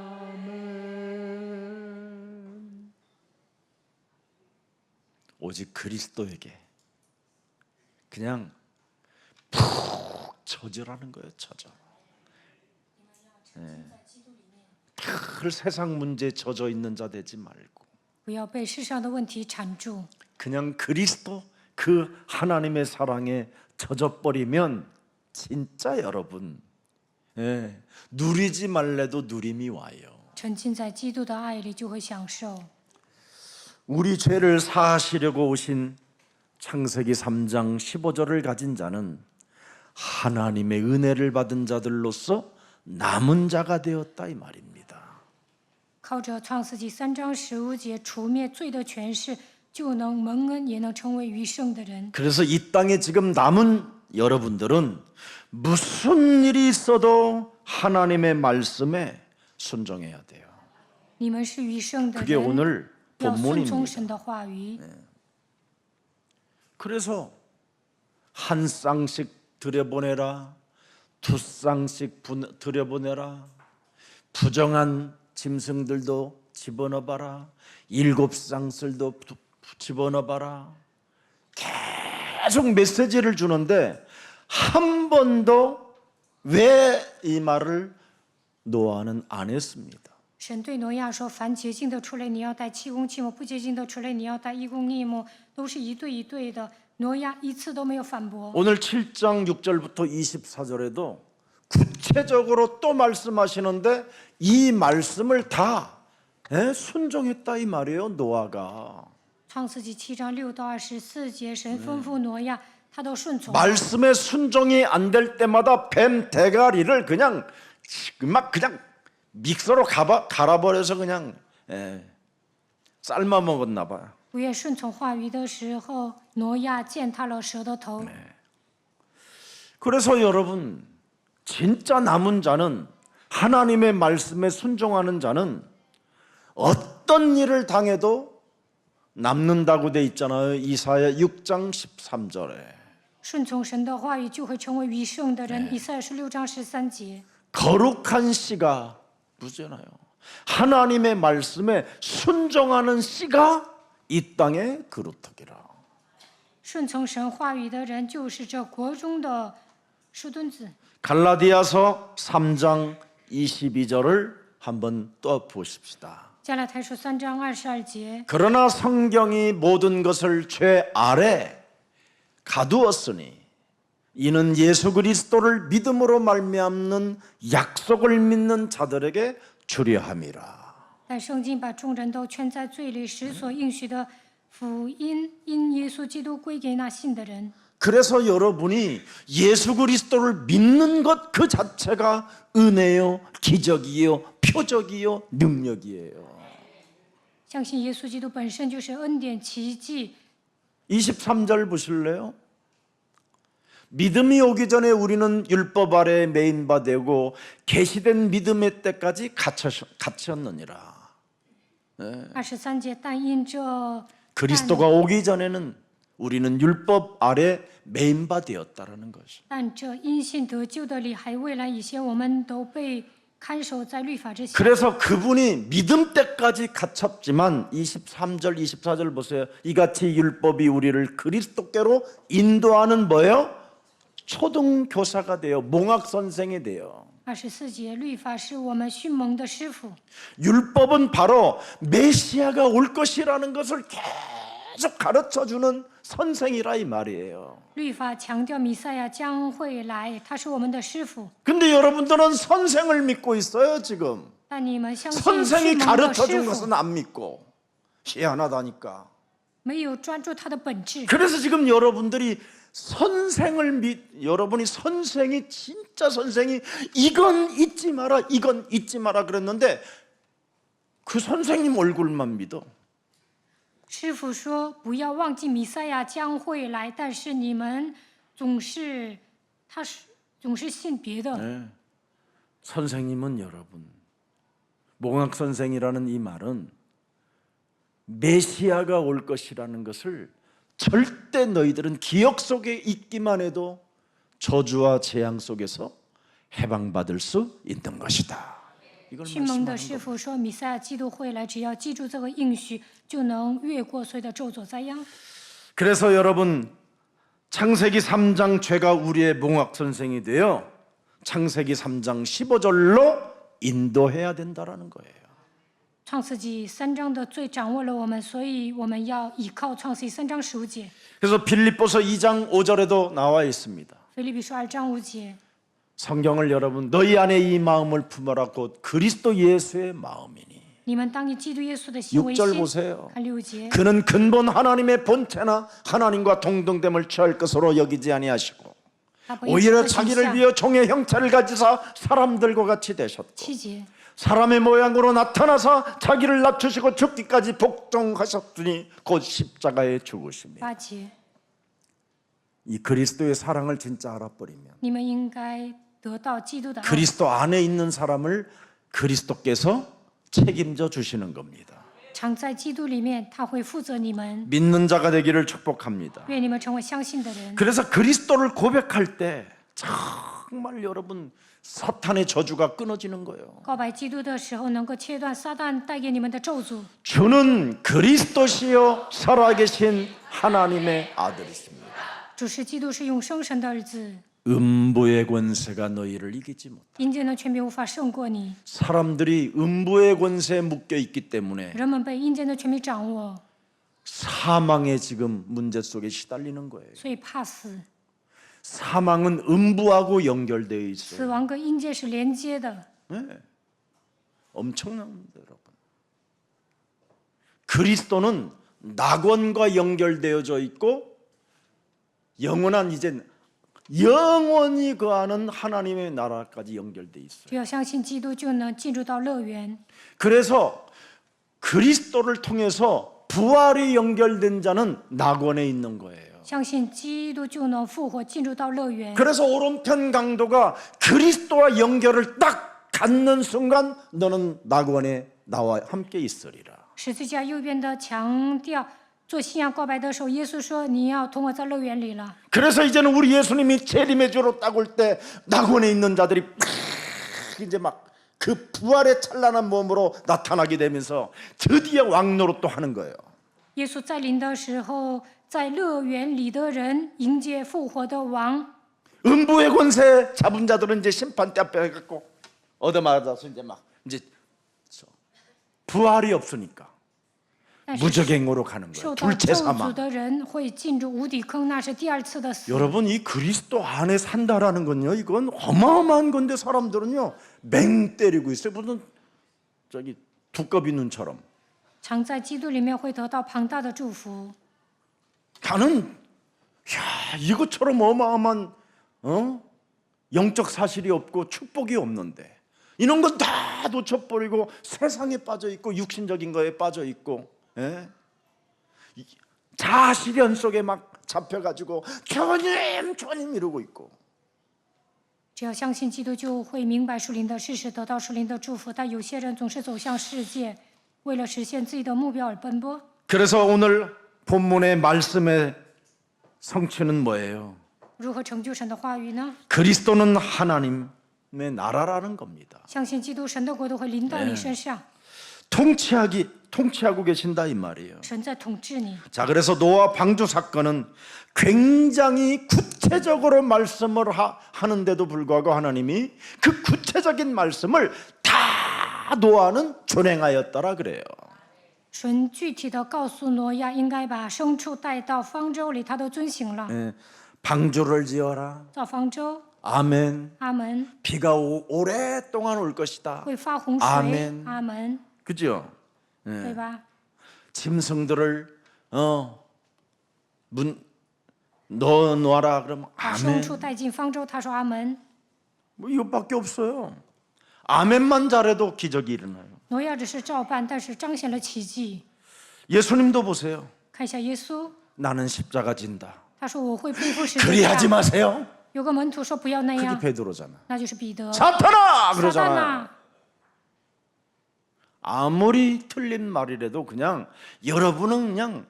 아멘. 오직 그리스도에게 그냥 푹 젖으라는 거예요. 젖어. 늘 세상 문제에 젖어 있는 자 되지 말고
不要被世上的问题缠住，
그냥 그리스도 그 하나님의 사랑에 젖어버리면 진짜 여러분 누리지 말래도 누림이 와요.
沉浸在基督的爱里，就会享受。
우리 죄를 사하시려고 오신 창세기 3장 15절을 가진 자는 하나님의 은혜를 받은 자들로서 남은 자가 되었다 이 말입니다.
靠着创世纪3章15节除灭罪的权势，就能蒙恩，也能成为余圣的人。
그래서 이 땅에 지금 남은 여러분들은 무슨 일이 있어도 하나님의 말씀에 순종해야 돼요.
你们是余圣的
그게
人，
오늘
要顺从
본문입니다.
神的话语。
그래서 한 쌍씩 들여보내라, 두 쌍씩 들여보내라, 부정한 짐승들도 집어넣어봐라, 7쌍쓸도 집어넣어봐라. 계속 메시지를 주는데 한 번도 왜 이 말을 노아는 안 했습니다.
神对挪亚说：“凡洁净的出来，你要带7公器目；不洁净的出来，你要带1公逆目，都是一对一对的。”挪亚一次都没有反驳。
오늘 7장 6절부터 24절에도 구체적으로 또 말씀하시는데 이 말씀을 다 순종했다 이 말이에요. 노아가
创世纪7章6到24节，神吩咐挪亚，他都顺从。
말씀에 순종이 안 될 때마다 뱀 대가리를 그냥 막 그냥 믹서로 갈아버려서 그냥 삶아 먹었나 봐요.
不愿顺从话语的时候，挪亚践踏了蛇的头。
그래서 여러분 진짜 남은 자는 하나님의 말씀에 순종하는 자는 어떤 일을 당해도 남는다고 돼 있잖아요. 이사야 6장 13절에
顺从神的话语，就会成为余圣的人。以赛亚书6章13节。
거룩한 씨가 부잖아요. 하나님의 말씀에 순종하는 씨가 이 땅의 그루터기라.
顺从神话语的人，就是这国中的树墩子。
갈라디아서 3장 22절을 한번 또 보십시다.
加拉太书3章22节。
그러나 성경이 모든 것을 죄 아래 가두었으니 이는 예수 그리스도를 믿음으로 말미암는 약속을 믿는 자들에게 주려 함이라.
但圣经把众人都圈在罪里，使所应许的福音因耶稣基督归给那信的人。
그래서 여러분이 예수 그리스도를 믿는 것 그 자체가 은혜요, 기적이요, 표적이요, 능력이에요.
相信耶稣基督本身就是恩典奇迹。
23절 보실래요? 믿음이 오기 전에 우리는 율법 아래 매인 바 되고 계시된 믿음의 때까지 갇혔느니라.
23节，但因这
그리스도가 오기 전에는 우리는 율법 아래 매인 바 되었다라는 것이.
但这因信得救的理还未来以前，我们都被看守在律法之下。
그래서 그분이 믿음 때까지 갇혔지만 23절 24절 보세요. 이같이 율법이 우리를 그리스도께로 인도하는 뭐예요? 초등교사가 돼요. 몽학 선생이 돼요.
24节，律法是我们训蒙的师傅。
율법은 바로 메시아가 올 것이라는 것을 계속 가르쳐주는 선생이라 이 말이에요.
律法强调弥赛亚将会来，他是我们的师傅。
근데 여러분들은 선생을 믿고 있어요 지금.
但你们相信
선생이
训蒙的
가르쳐준
师傅，
것은 안 믿고 희한하다니까.
没有专注他的本质。
그래서 지금 여러분들이 여러분이 선생이 진짜 선생이 이건 잊지 마라 이건 잊지 마라 그랬는데 그 선생님 얼굴만 믿어.
师傅说不要忘记弥赛亚将会来，但是你们总是信别的。
네. 선생님은 여러분 몽학 선생이라는 이 말은 메시아가 올 것이라는 것을 절대 너희들은 기억 속에 있기만 해도 저주와 재앙 속에서 해방받을 수 있는 것이다. 이걸
训蒙的
말씀하는
师
겁니다.
傅说，弥赛亚基督会来，只要记住这个应许，就能越过所有的咒诅灾殃。
그래서 여러분 창세기 3장 죄가 우리의 몽학 선생이 되어 창세기 3장 15절로 인도해야 된다라는 거예요.
创世纪3章的罪掌握了我们，所以我们要依靠创世纪3章15节。
그래서 빌립보서 2장 5절에도 나와 있습니다.
腓立比书2章5节，
성경을 여러분 너희 안에 이 마음을 품어라 곧 그리스도 예수의 마음이니.
你们当以基督耶稣的心为
6절
心。
보세요.
看6节，
그는 근본 하나님의 본체나 하나님과 동등됨을 취할 것으로 여기지 아니하시고
他不以
오히려
神的形
자기를
象。
비어 종의 형체를 가지사 사람들과 같이 되셨고
7节，
사람의 모양으로 나타나사 자기를 낮추시고 죽기까지 복종하셨으니 곧 십자가에 죽으십니다.
8节，
이 그리스도의 사랑을 진짜 알아버리면
你们应该得到基督的爱。
그리스도 안에 있는 사람을 그리스도께서 책임져 주시는 겁니다.
常在基督里面，他会负责你们。
믿는 자가 되기를 축복합니다.
愿你们成为相信的人。
그래서 그리스도를 고백할 때 정말 여러분 사탄의 저주가 끊어지는 거예요.
告白基督的时候，能够切断撒旦带给你们的咒诅。
주는 그리스도시요 살아계신 하나님의 아들이십니다.
主是基督，是永生神的儿子。
음부의 권세가 너희를 이기지 못해.
阴间的权柄无法胜过你，
사람들이 음부의 권세에 묶여 있기 때문에
人们被阴间的权柄掌握，
사망의 지금 문제 속에 시달리는 거예요.
所以怕死。
사망은 음부하고 연결되어 있어요.
死亡跟阴间是连接的，
네. 엄청납니다, 여러분. 그리스도는 낙원과 연결되어져 있고 영원한 이제 영원히 거하는 하나님의 나라까지 연결돼 있어요.
只要相信基督，就能进入到乐园。
그래서 그리스도를 통해서 부활이 연결된 자는 낙원에 있는 거예요.
相信基督就能复活，进入到乐园。
그래서 오른편 강도가 그리스도와 연결을 딱 갖는 순간 너는 낙원에 나와 함께 있으리라.
十字架右边的强调，做信仰告白的时候，耶稣说：“你要同我在乐园里了。
그래서 이제는 우리 예수님이 재림의 주로 딱 올 때 낙원에 있는 자들이 이제 막 그 부활의 찬란한 몸으로 나타나게 되면서 드디어 왕노릇도 하는 거예요. ”
耶稣再临的时候，在乐园里的人迎接复活的王。
음부의 권세 잡은 자들은 이제 심판대 앞에 갖고 얻어맞아서 이제 막 이제 부활이 없으니까
但是
무적행으로 가는 거예요.
受到
둘째
咒诅
사망.
的人会进入无底坑，那是第二次的死。
여러분 이 그리스도 안에 산다라는 건요. 이건 어마어마한 건데 사람들은요 맹 때리고 있어요. 무슨 저기 두꺼비 눈처럼.
常在基督里面会得到庞大的祝福。
나는 야 이것처럼 어마어마한 영적 사실이 없고 축복이 없는데 이런 건 다 놓쳐버리고 세상에 빠져 있고 육신적인 거에 빠져 있고, 예? 자아실현 속에 막 잡혀가지고 주님 주님 이러고 있고.
只要相信基督，就会明白属灵的事实，得到属灵的祝福。但有些人总是走向世界，为了实现自己的目标而奔波。
그래서 오늘 본문의 말씀의 성취는 뭐예요?
如何成就神的话语呢？
그리스도는 하나님의 나라라는 겁니다.
相信基督，神的国度会临到你身上，
통치하고 계신다 이 말이에요.
神在统治你。
자, 그래서 노아 방주 사건은 굉장히 구체적으로 말씀을 하는데도 불구하고 하나님이 그 구체적인 말씀을 다 노아는 준행하였더라 그래요.
神具体的告诉挪亚，应该把牲畜带到方舟里，他都遵行了。
예, 방주를 지어라.
造方舟，
아멘.
阿门。
비가 오랫동안 올 것이다.
会发洪水，
아멘.
阿门，
그죠?
对吧？
짐승들을 넣어 놓아라 그러면
把
아멘.
牲畜带进方舟，他说阿门。
뭐 이것밖에 없어요. 아멘만 잘해도 기적이 일어나요.
挪亚只是照办，但是彰显了奇迹。
예수님도 보세요.
看一下耶稣，
나는 십자가 진다.
他说我会背负十字
그리하지
架。
마세요.
有个门徒说不要那
그게
样，
베드로잖아.
那就是彼得。
사탄아
撒旦
그러잖아요.
呐，
아무리 틀린 말이라도 그냥 여러분은 그냥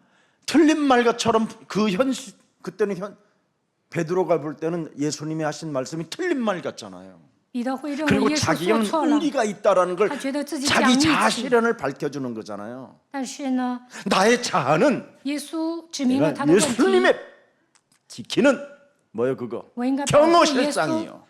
틀린 말처럼 그때는 베드로가 볼 때는 예수님이 하신 말씀이 틀린 말 같잖아요.
彼得会认为
그리고
耶稣
자기는
说错了，
의리가 있다라는 걸
他觉得自己讲义
자기
气。
자아실현을 밝혀주는 거잖아요.
但是呢，
나의 자아는
耶稣指明了
내가
他的问题。
예수님의 지키는 뭐예요 그거?
我应该保护耶稣，
경호실장이요.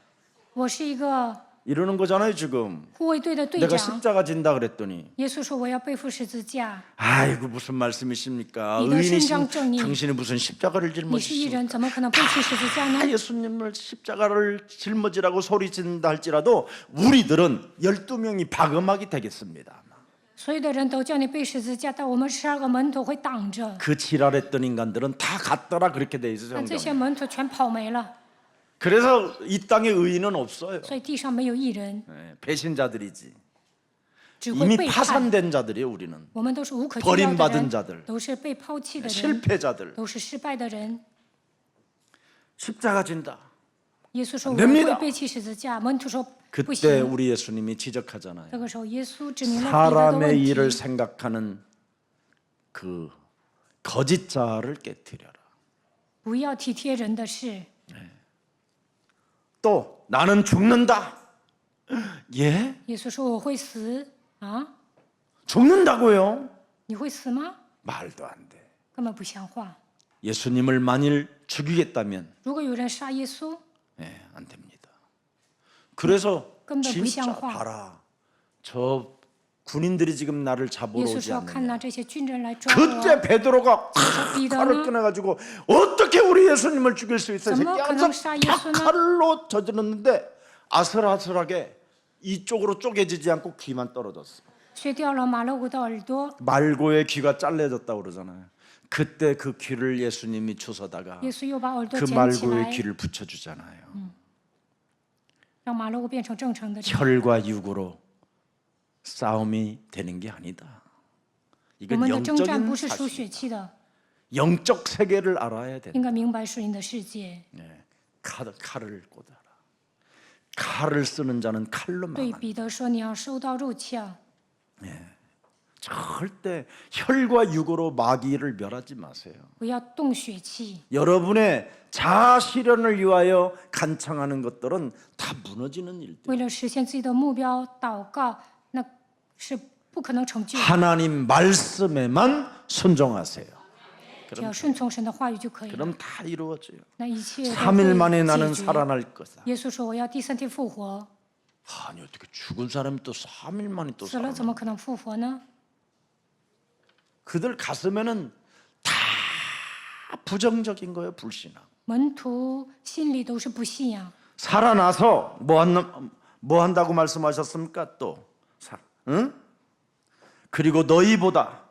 我是一个
이러는 거잖아요 지금.
护卫队的队
내가
长。
십자가 진다 그랬더니
耶稣说我要背负十字架，
아이고 무슨 말씀이십니까?
믿어
의인이신
신장정이.
당신이 무슨 십자가를
你是义
짊어지시오?
人，怎么可能背起十字架呢？
예수님을 십자가를 짊어지라고 소리친다 할지라도 우리들은 12명이 방음하게 되겠습니다.
所有的人都叫你背十字架，但我们12个门徒会挡着，
그 지랄했던 인간들은 다 갔더라 그렇게 돼 있어요
但这
성경에.
些门徒全跑没了，
그래서 이 땅에 의인은 없어요.
所以地上没有义人，
네, 배신자들이지.
只会
이미
背叛。
파산된 자들이에요 우리는.
我们都是无可救药
버림받은
的
자들
人，都是被抛弃的人，
실패자들.
都是失败的人。
십자가 진다.
耶稣说
안
我
됩니다
会背起十字架，门徒说不
그때
行。
우리 예수님이 지적하잖아요.
这个时候，耶稣指明了彼得的问
사람의
题
일을 ： 생각하는 그 거짓 자를 깨뜨려라.
不要体贴人的事。
또 나는 죽는다. 예?
耶稣说我会死啊？
죽는다고요?
你会死吗？
말도 안 돼.
根本不像话。
예수님을 만일 죽이겠다면
如果有人杀耶稣，
예, 안 됩니다. 그래서
根本不
진짜
像话。
봐라. 저 군인들이 지금 나를
耶
잡으러
稣
오지
说：“看
않느냐.
呐，这些军人来抓我，
그때 베드로가
彼得
칼을
呢？
꺼내가지고 어떻게 우리 예수님을 죽일 수 있어? 이
怎么
새끼
可能杀耶稣呢？
칼로 저질렀는데 아슬아슬하게 이쪽으로 쪼개지지 않고 귀만 떨어졌어.
削掉了马勒古的耳朵。
말고의 귀가 잘려졌다고 그러잖아요. 그때 그 귀를 예수님이 주워다가
耶稣又把耳朵
그
捡起
말고의
来，
귀를 붙여주잖아요.
让马勒古变成正常的人。
혈과 육으로 싸움이 되는 게 아니다.
我
이건
们的征战
영적인
不是属
사실.
血气的，
영적 세계를 알아야 된다.
应该明白属灵的世界。
네. 칼을 꽂아라. 칼을 쓰는 자는 칼로
对
망한다.
彼得说：“你要收到肉枪，
절대 혈과 육으로 마귀를 멸하지 마세요.
不要动血气。
여러분의 자아 실현을 위하여 간청하는 것들은 다 무너지는 일들.
为了实现自己的目标，祷告那是不可能成就的。
하나님 말씀에만 순종하세요.
只要顺从神的话语就可以了。
그럼 다 이루어져요.
那一切都
3일 만에
会
나는
解决。
살아날 거다.
耶稣说：“我要第3天复活。
아니 어떻게 죽은 사람이 또 3일 만에 또
死了
살아?
怎么可能复活呢？
그들 가슴에는 다 부정적인 거예요, 불신앙.
门徒心里都是不信仰。
살아나서 뭐 한다고 말씀하셨습니까? 또, 응? 그리고 너희보다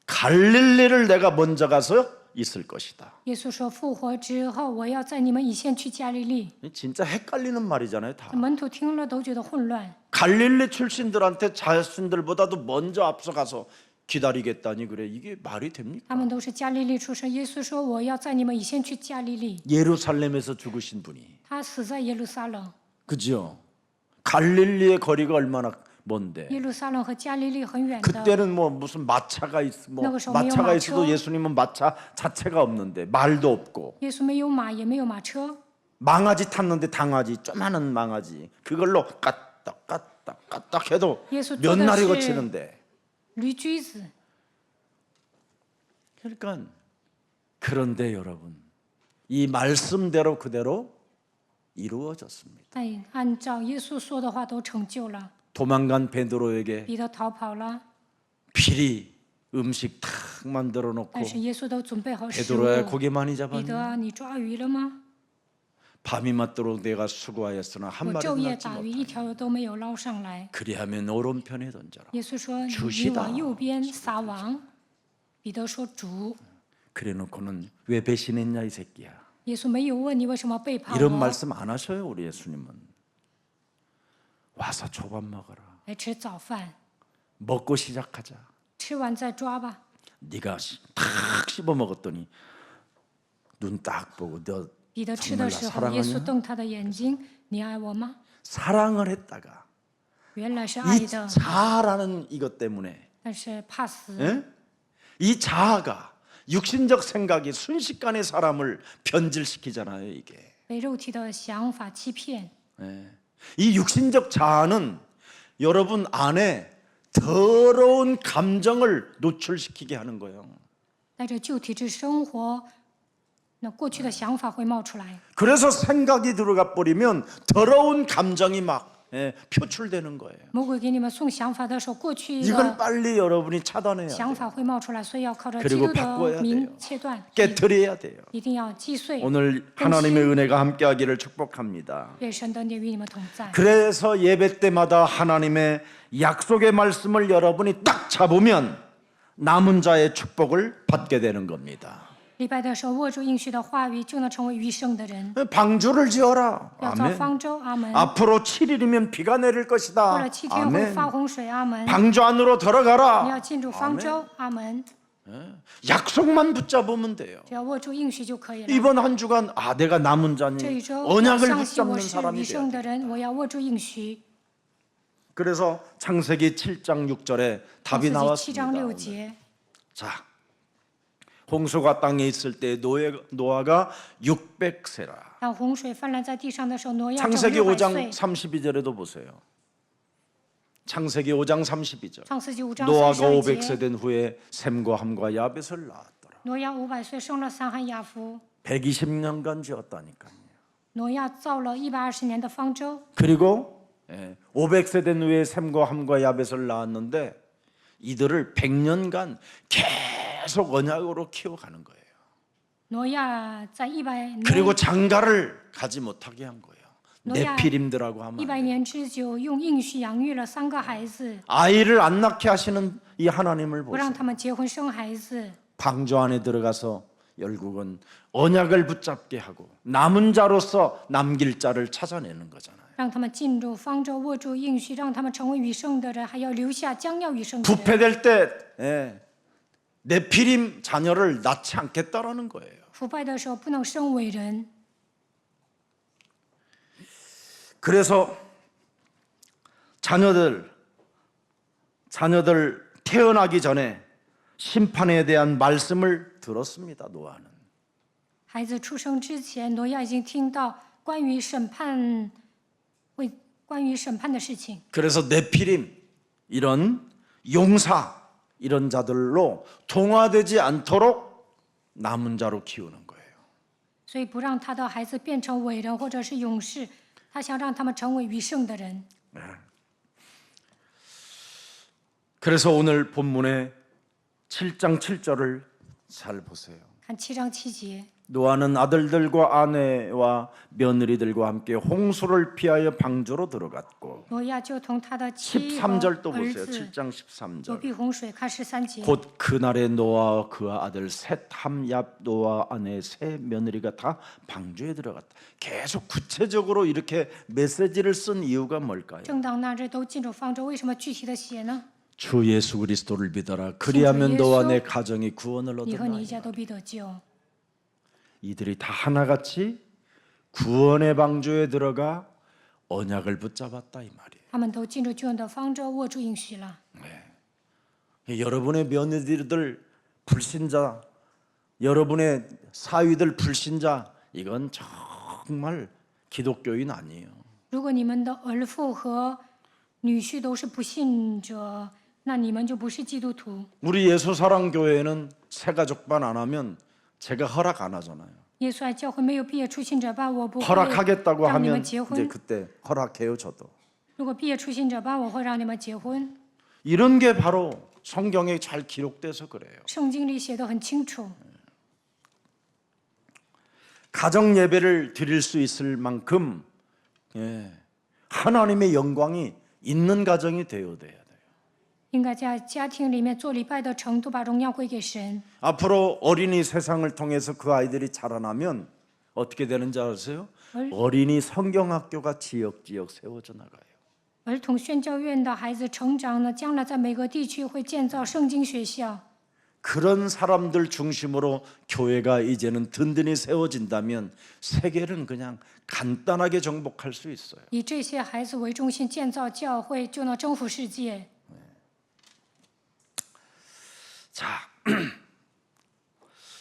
갈릴리를 내가 먼저 가서 있을 것이다.
耶稣说：“复活之后，我要在你们以先去加利利。
진짜 헷갈리는 말이잖아요, 다.
门徒听了都觉得混乱。
갈릴리 출신들한테 자신들보다도 먼저 앞서가서 기다리겠다니 그래. 이게 말이 됩니까?
他们都是加利利出生。耶稣说：“我要在你们以先去加利利。
예루살렘에서 죽으신 분이. ”
他死在耶路撒冷。
그죠? 갈릴리의 거리가 얼마나 먼데.
耶路撒冷和加利利很远的。
그때는 뭐 무슨 마차가
그것이
마차가
마차.
있어도 예수님은 마차 자체가 없는데 말도 없고
耶稣没有马，也没有马车，
망아지 탔는데 당아지 쪼만한 망아지 그걸로 까딱까딱 해도
예수
몇 날이
또다시-
거치는데
驴驹子。
그러니까 그런데 여러분 이 말씀대로 그대로 이루어졌습니다.
但按照耶稣说的话都成就了。
도망간 베드로에게
彼得逃跑了，
비리 음식 탁 만들어 놓고
但是耶稣都准备好食物。
베드로야 고기 많이
彼
잡았니?
得啊，你抓鱼了吗？
밤이 맞도록 내가 수고하였으나 한
我
마리도
昼夜
낳지
打鱼，
못하니
一条都没有捞上来。
그리하면 오른편에 던져라.
耶稣说：“你
주시다
往右边撒网。”彼得说：“主。
그래놓고는 왜 배신했냐 이 새끼야.
耶稣没有问你为什么背叛
이런
我，
말씀 안 하셔요 우리 예수님은. 와서 초밥 먹어라.
来吃早饭，
먹고 시작하자.
吃完再抓吧。
네가 탁 씹어 먹었더니 눈 딱 보고 너
彼得吃的时
정말 나
候，耶稣
사랑하냐?
瞪他的眼睛：“你爱我吗
사랑을 했다가 ？”
原来是爱
이
的，
자아라는 이것 때문에
但是怕死。
예? 이 자아가 육신적 생각이 순식간에 사람을 변질시키잖아요 이게.
被肉体的想法欺骗。
예. 이 육신적 자아는 여러분 안에 더러운 감정을 노출시키게 하는 거예요.
带着旧体质生活，那过去的想法会冒出来。
그래서 생각이 들어가 버리면 더러운 감정이 막 표출되는 거예요.
魔鬼给你们送想法的时候，过去
이걸
的
빨리 여러분이 차단해야
想
돼요.
法会冒出来，所以要靠着
그리고
基督
바꿔야
的
돼요
名切断，
깨트려야 돼요.
一定要击碎。
오늘 하나님의 은혜가 함께하기를 축복합니다.
愿神的念与你们同在。
그래서 예배 때마다 하나님의 약속의 말씀을 여러분이 딱 잡으면 남은 자의 축복을 받게 되는 겁니다.
礼拜的时候握住应许的话语，就能成为余生的人。
방주를 지어라.
要造
아멘.
方舟，阿门。
앞으로 7일이면 비가 내릴
过
것이다.
了7天会
아멘.
发洪水，阿门。
방주 안으로
你要
들어가라.
进入方舟，阿门。
약속만 붙잡으면 돼요.
只要握住应许就可以了。
이번 한 주간 내가 남은
这
자니
一周要
언약을
相信我
붙잡는
是
사람이
余
돼야
生
돼.
的人，我要握住应许。
그래서 창세기 7장 6절에
创
답이
世纪7
나왔습니다.
章6
오늘.
节，
자, 홍수가 땅에 있을 때 노아가 600세라.
当洪水泛滥在地上的时候，挪亚正
창세기
600
5장
岁。
32절에도 보세요. 창세기 5장 32절.
创世纪5章
노아가
32
500세
节，
된 후에 셈과 함과 야벳을 낳았더라.
挪亚500岁生了三和雅弗。
120년간 지었다니까요.
挪亚造了120年的方舟，
그리고 500세 된 후에 셈과 함과 야벳을 낳았는데 이들을 100년간 계속 언약으로 키워가는 거예요.
挪亚在100
그리고
年
장가를 가지 못하게 한 거예요.
노야
네피림들하고 하면
100年之久，用应许养育了3个孩子，
아이를 안 낳게 하시는 이 하나님을
不让
보세요.
他们结婚生孩子。
방주 안에 들어가서 결국은 언약을 붙잡게 하고 남은 자로서 남길 자를 찾아내는 거잖아요.
让他们进入方舟，握住应许，让他们成为余生的人，还要留下将要余生的人。
부패될 때 네피림 자녀를 낳지 않겠다라는 거예요.
腐败的时候不能生伟人，
그래서 자녀들 태어나기 전에 심판에 대한 말씀을 들었습니다. 노아는.
孩子出生之前，挪亚已经听到关于审判的事情。
그래서 네피림 이런 용사 이런 자들로 동화되지 않도록 남은 자로 키우는 거예요.
所以不让他的孩子变成伟人或者是勇士，他想让他们成为余生的人。
그래서 오늘 본문의 7장 7절을 잘 보세요.
看7章7节，
노아는 아들들과 아내와 며느리들과 함께 홍수를 피하여 방주로 들어갔고
挪亚就同他的妻和
13절 또
儿
보세요.
子
7장
躲
13절.
避洪水。看13节，
곧 그날에 노아와 그와 아들 셋 함얍 노아 아내 세 며느리가 다 방주에 들어갔다. 계속 구체적으로 이렇게 메시지를 쓴 이유가 뭘까요?
正当那日都进入方舟，为什么具体的写呢？
주 예수 그리스도를 믿어라. 그리하면 너와 내 가정이 구원을
你和你一
얻으리라.
家都必得救。
이들이 다 하나같이 구원의 방주에 들어가 언약을 붙잡았다 이 말이에요.
他们都进入救恩的方舟，握住应许了。
여러분의 며느리들 불신자, 여러분의 사위들 불신자, 이건 정말 기독교인 아니에요.
如果你们的儿妇和女婿都是不信者，那你们就不是基督徒。
우리 예수사랑교회는 새가족반 안 하면 제가 허락 안 하잖아요.
耶稣爱教会没有毕业出信者班，我不会
허락하겠다고
让你们
하면
结
이제
婚。
그때 허락해요 저도.
如果毕业出信者班，我会让你们结婚。
이런 게 바로 성경에 잘 기록돼서 그래요.
圣经里写的很清楚，
가정 예배를 드릴 수 있을 만큼 하나님의 영광이 있는 가정이 되어야 돼요.
应该在家庭里面做礼拜的程度，把荣耀归给神。
앞으로 어린이 세상을 통해서 그 아이들이 자라나면 어떻게 되는지 아세요? 어린이 성경학교가 지역지역 세워져 나가요.
儿童宣教院的孩子成长呢，将来在每个地区会建造圣经学校。
그런 사람들 중심으로 교회가 이제는 든든히 세워진다면 세계는 그냥 간단하게 정복할 수 있어요.
以这些孩子为中心建造教会，就能征服世界。
자,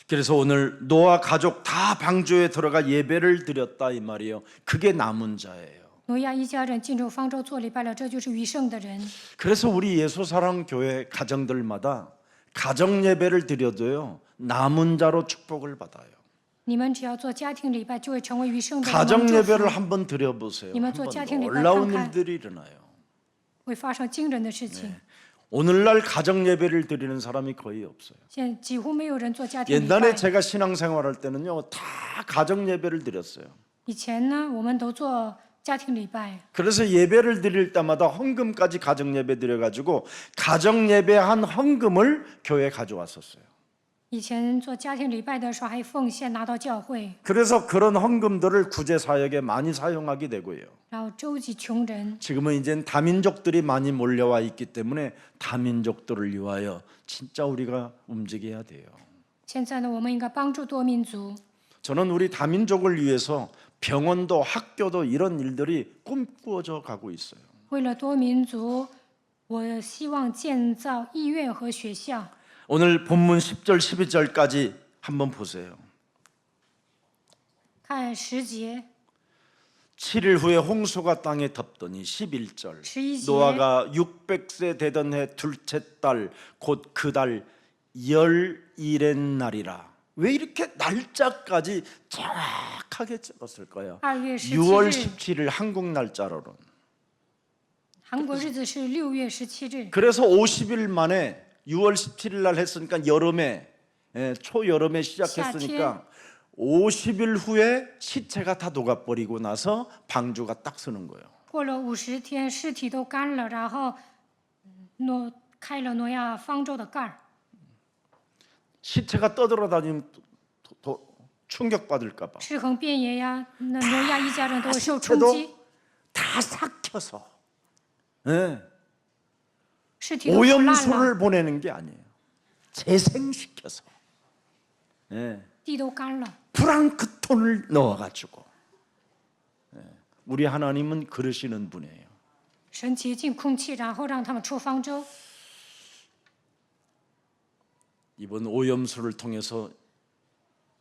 그래서 오늘 노아 가족 다 방주에 들어가 예배를 드렸다 이 말이에요. 그게 남은 자예요.
挪亚一家人进入方舟做礼拜了，这就是余剩的人。
그래서 우리 예수사랑교회 가정들마다 가정 예배를 드려도요 남은 자로 축복을 받아요.
你们只要做家庭礼拜，就会成为余剩的人。
가정
祝福
예배를 한번 드려보세요.
이만 또
한번
家庭礼拜
놀라운
看看。
일들이 일어나요.
会发生惊人的事情。
오늘날 가정 예배를 드리는 사람이 거의 없어요.
现在几乎没有人做家庭礼
옛날에
拜。
제가 신앙생활할 때는요 다 가정 예배를 드렸어요.
以前呢，我们都做家庭礼拜，
그래서 예배를 드릴 때마다 헌금까지 가정 예배 드려가지고 가정 예배한 헌금을 교회에 가져왔었어요.
以前做家庭礼拜的时候还奉献拿到教会，
그래서 그런 헌금들을 구제 사역에 많이 사용하게 되고요.
然后周济穷人。
지금은 이제 다민족들이 많이 몰려와 있기 때문에 다민족들을 위하여 진짜 우리가 움직여야 돼요.
现在呢，我们应该帮助多民族。
저는 우리 다민족을 위해서 병원도 학교도 이런 일들이 꿈꾸어져 가고 있어요.
为了多民族，我希望建造医院和学校。
오늘 본문 10절 12절까지 한번 보세요.
看10节，
7일 후에 홍수가 땅에 덮더니 11절
11절
노아가 600세 되던 해 둘째 달 곧 그 달 열일의 날이라. 왜 이렇게 날짜까지 정확하게 적었을까요?
2月
6월
17日，
17일 한국 날짜로는.
韩国日子是6月17日。
그래서 50일 만에 6월 17일 날 했으니까 여름에 초여름에 시작했으니까 50일 후에 시체가 다 녹아버리고 나서 방주가 딱 서는 거예요.
过了50天，尸体都干了，然后开了挪亚方舟的盖儿。
시체가 떠돌아다니면 더 충격받을까 봐.
尸横遍野呀，那挪亚一家人都会受冲
시체도
击，
다 삭혀서 예,
尸体都腐烂了，
오염수를 보내는 게 아니에요. 재생시켜서 예,
地都干了。
플랑크톤을 넣어가지고 우리 하나님은 그러시는 분이에요.
神洁净空气，然后让他们出方舟。
이번 오염수를 통해서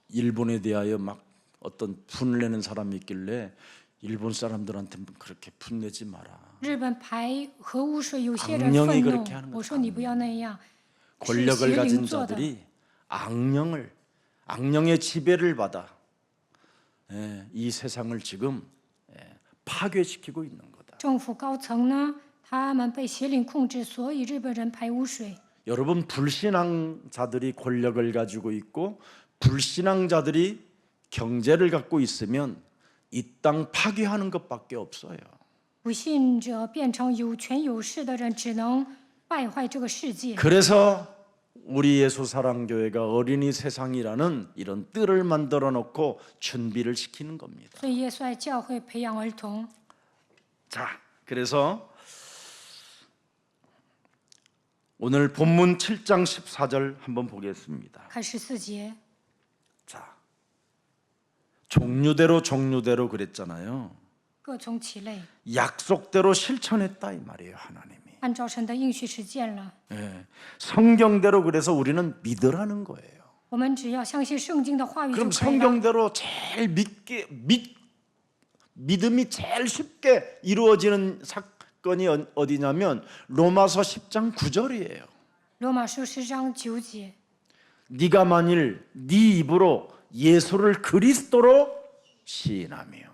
일본에 대하여 막 어떤 분을 내는 사람이 있길래 일본 사람들한테 그렇게 분내지 마라.
日本排核污水，有些人
악령이
愤怒
그렇게 하는 。
我说你不要那样，是
권력을
邪灵
가진
做的。
자들이 악령의 지배를 받아 이 세상을 지금 파괴시키고 있는 거다.
政府高层呢，他们被邪灵控制，所以日本人排污水。
여러분 불신앙자들이 권력을 가지고 있고 불신앙자들이 경제를 갖고 있으면 이 땅 파괴하는 것밖에 없어요.
不信者变成有权有势的人，只能败坏这个世界。
그래서 우리 예수사랑교회가 어린이 세상이라는 이런 뜰을 만들어 놓고 준비를 시키는 겁니다.
所以耶稣爱教会培养儿童。
자, 그래서 오늘 본문 7장 14절 한번 보겠습니다.
看14节，
자, 종류대로 그랬잖아요.
各从其类，
약속대로 실천했다 이 말이에요, 하나님이.
按照神的应许实践了。
예, 성경대로 그래서 우리는 믿으라는 거예요.
我们只要相信圣经的话语就
그럼
可以了。
성경대로 제일 믿음이 제일 쉽게 이루어지는 사건이 어디냐면 로마서 10장 9절이에요.
罗马书10章9节，
네가 만일 네 입으로 예수를 그리스도로 시인하며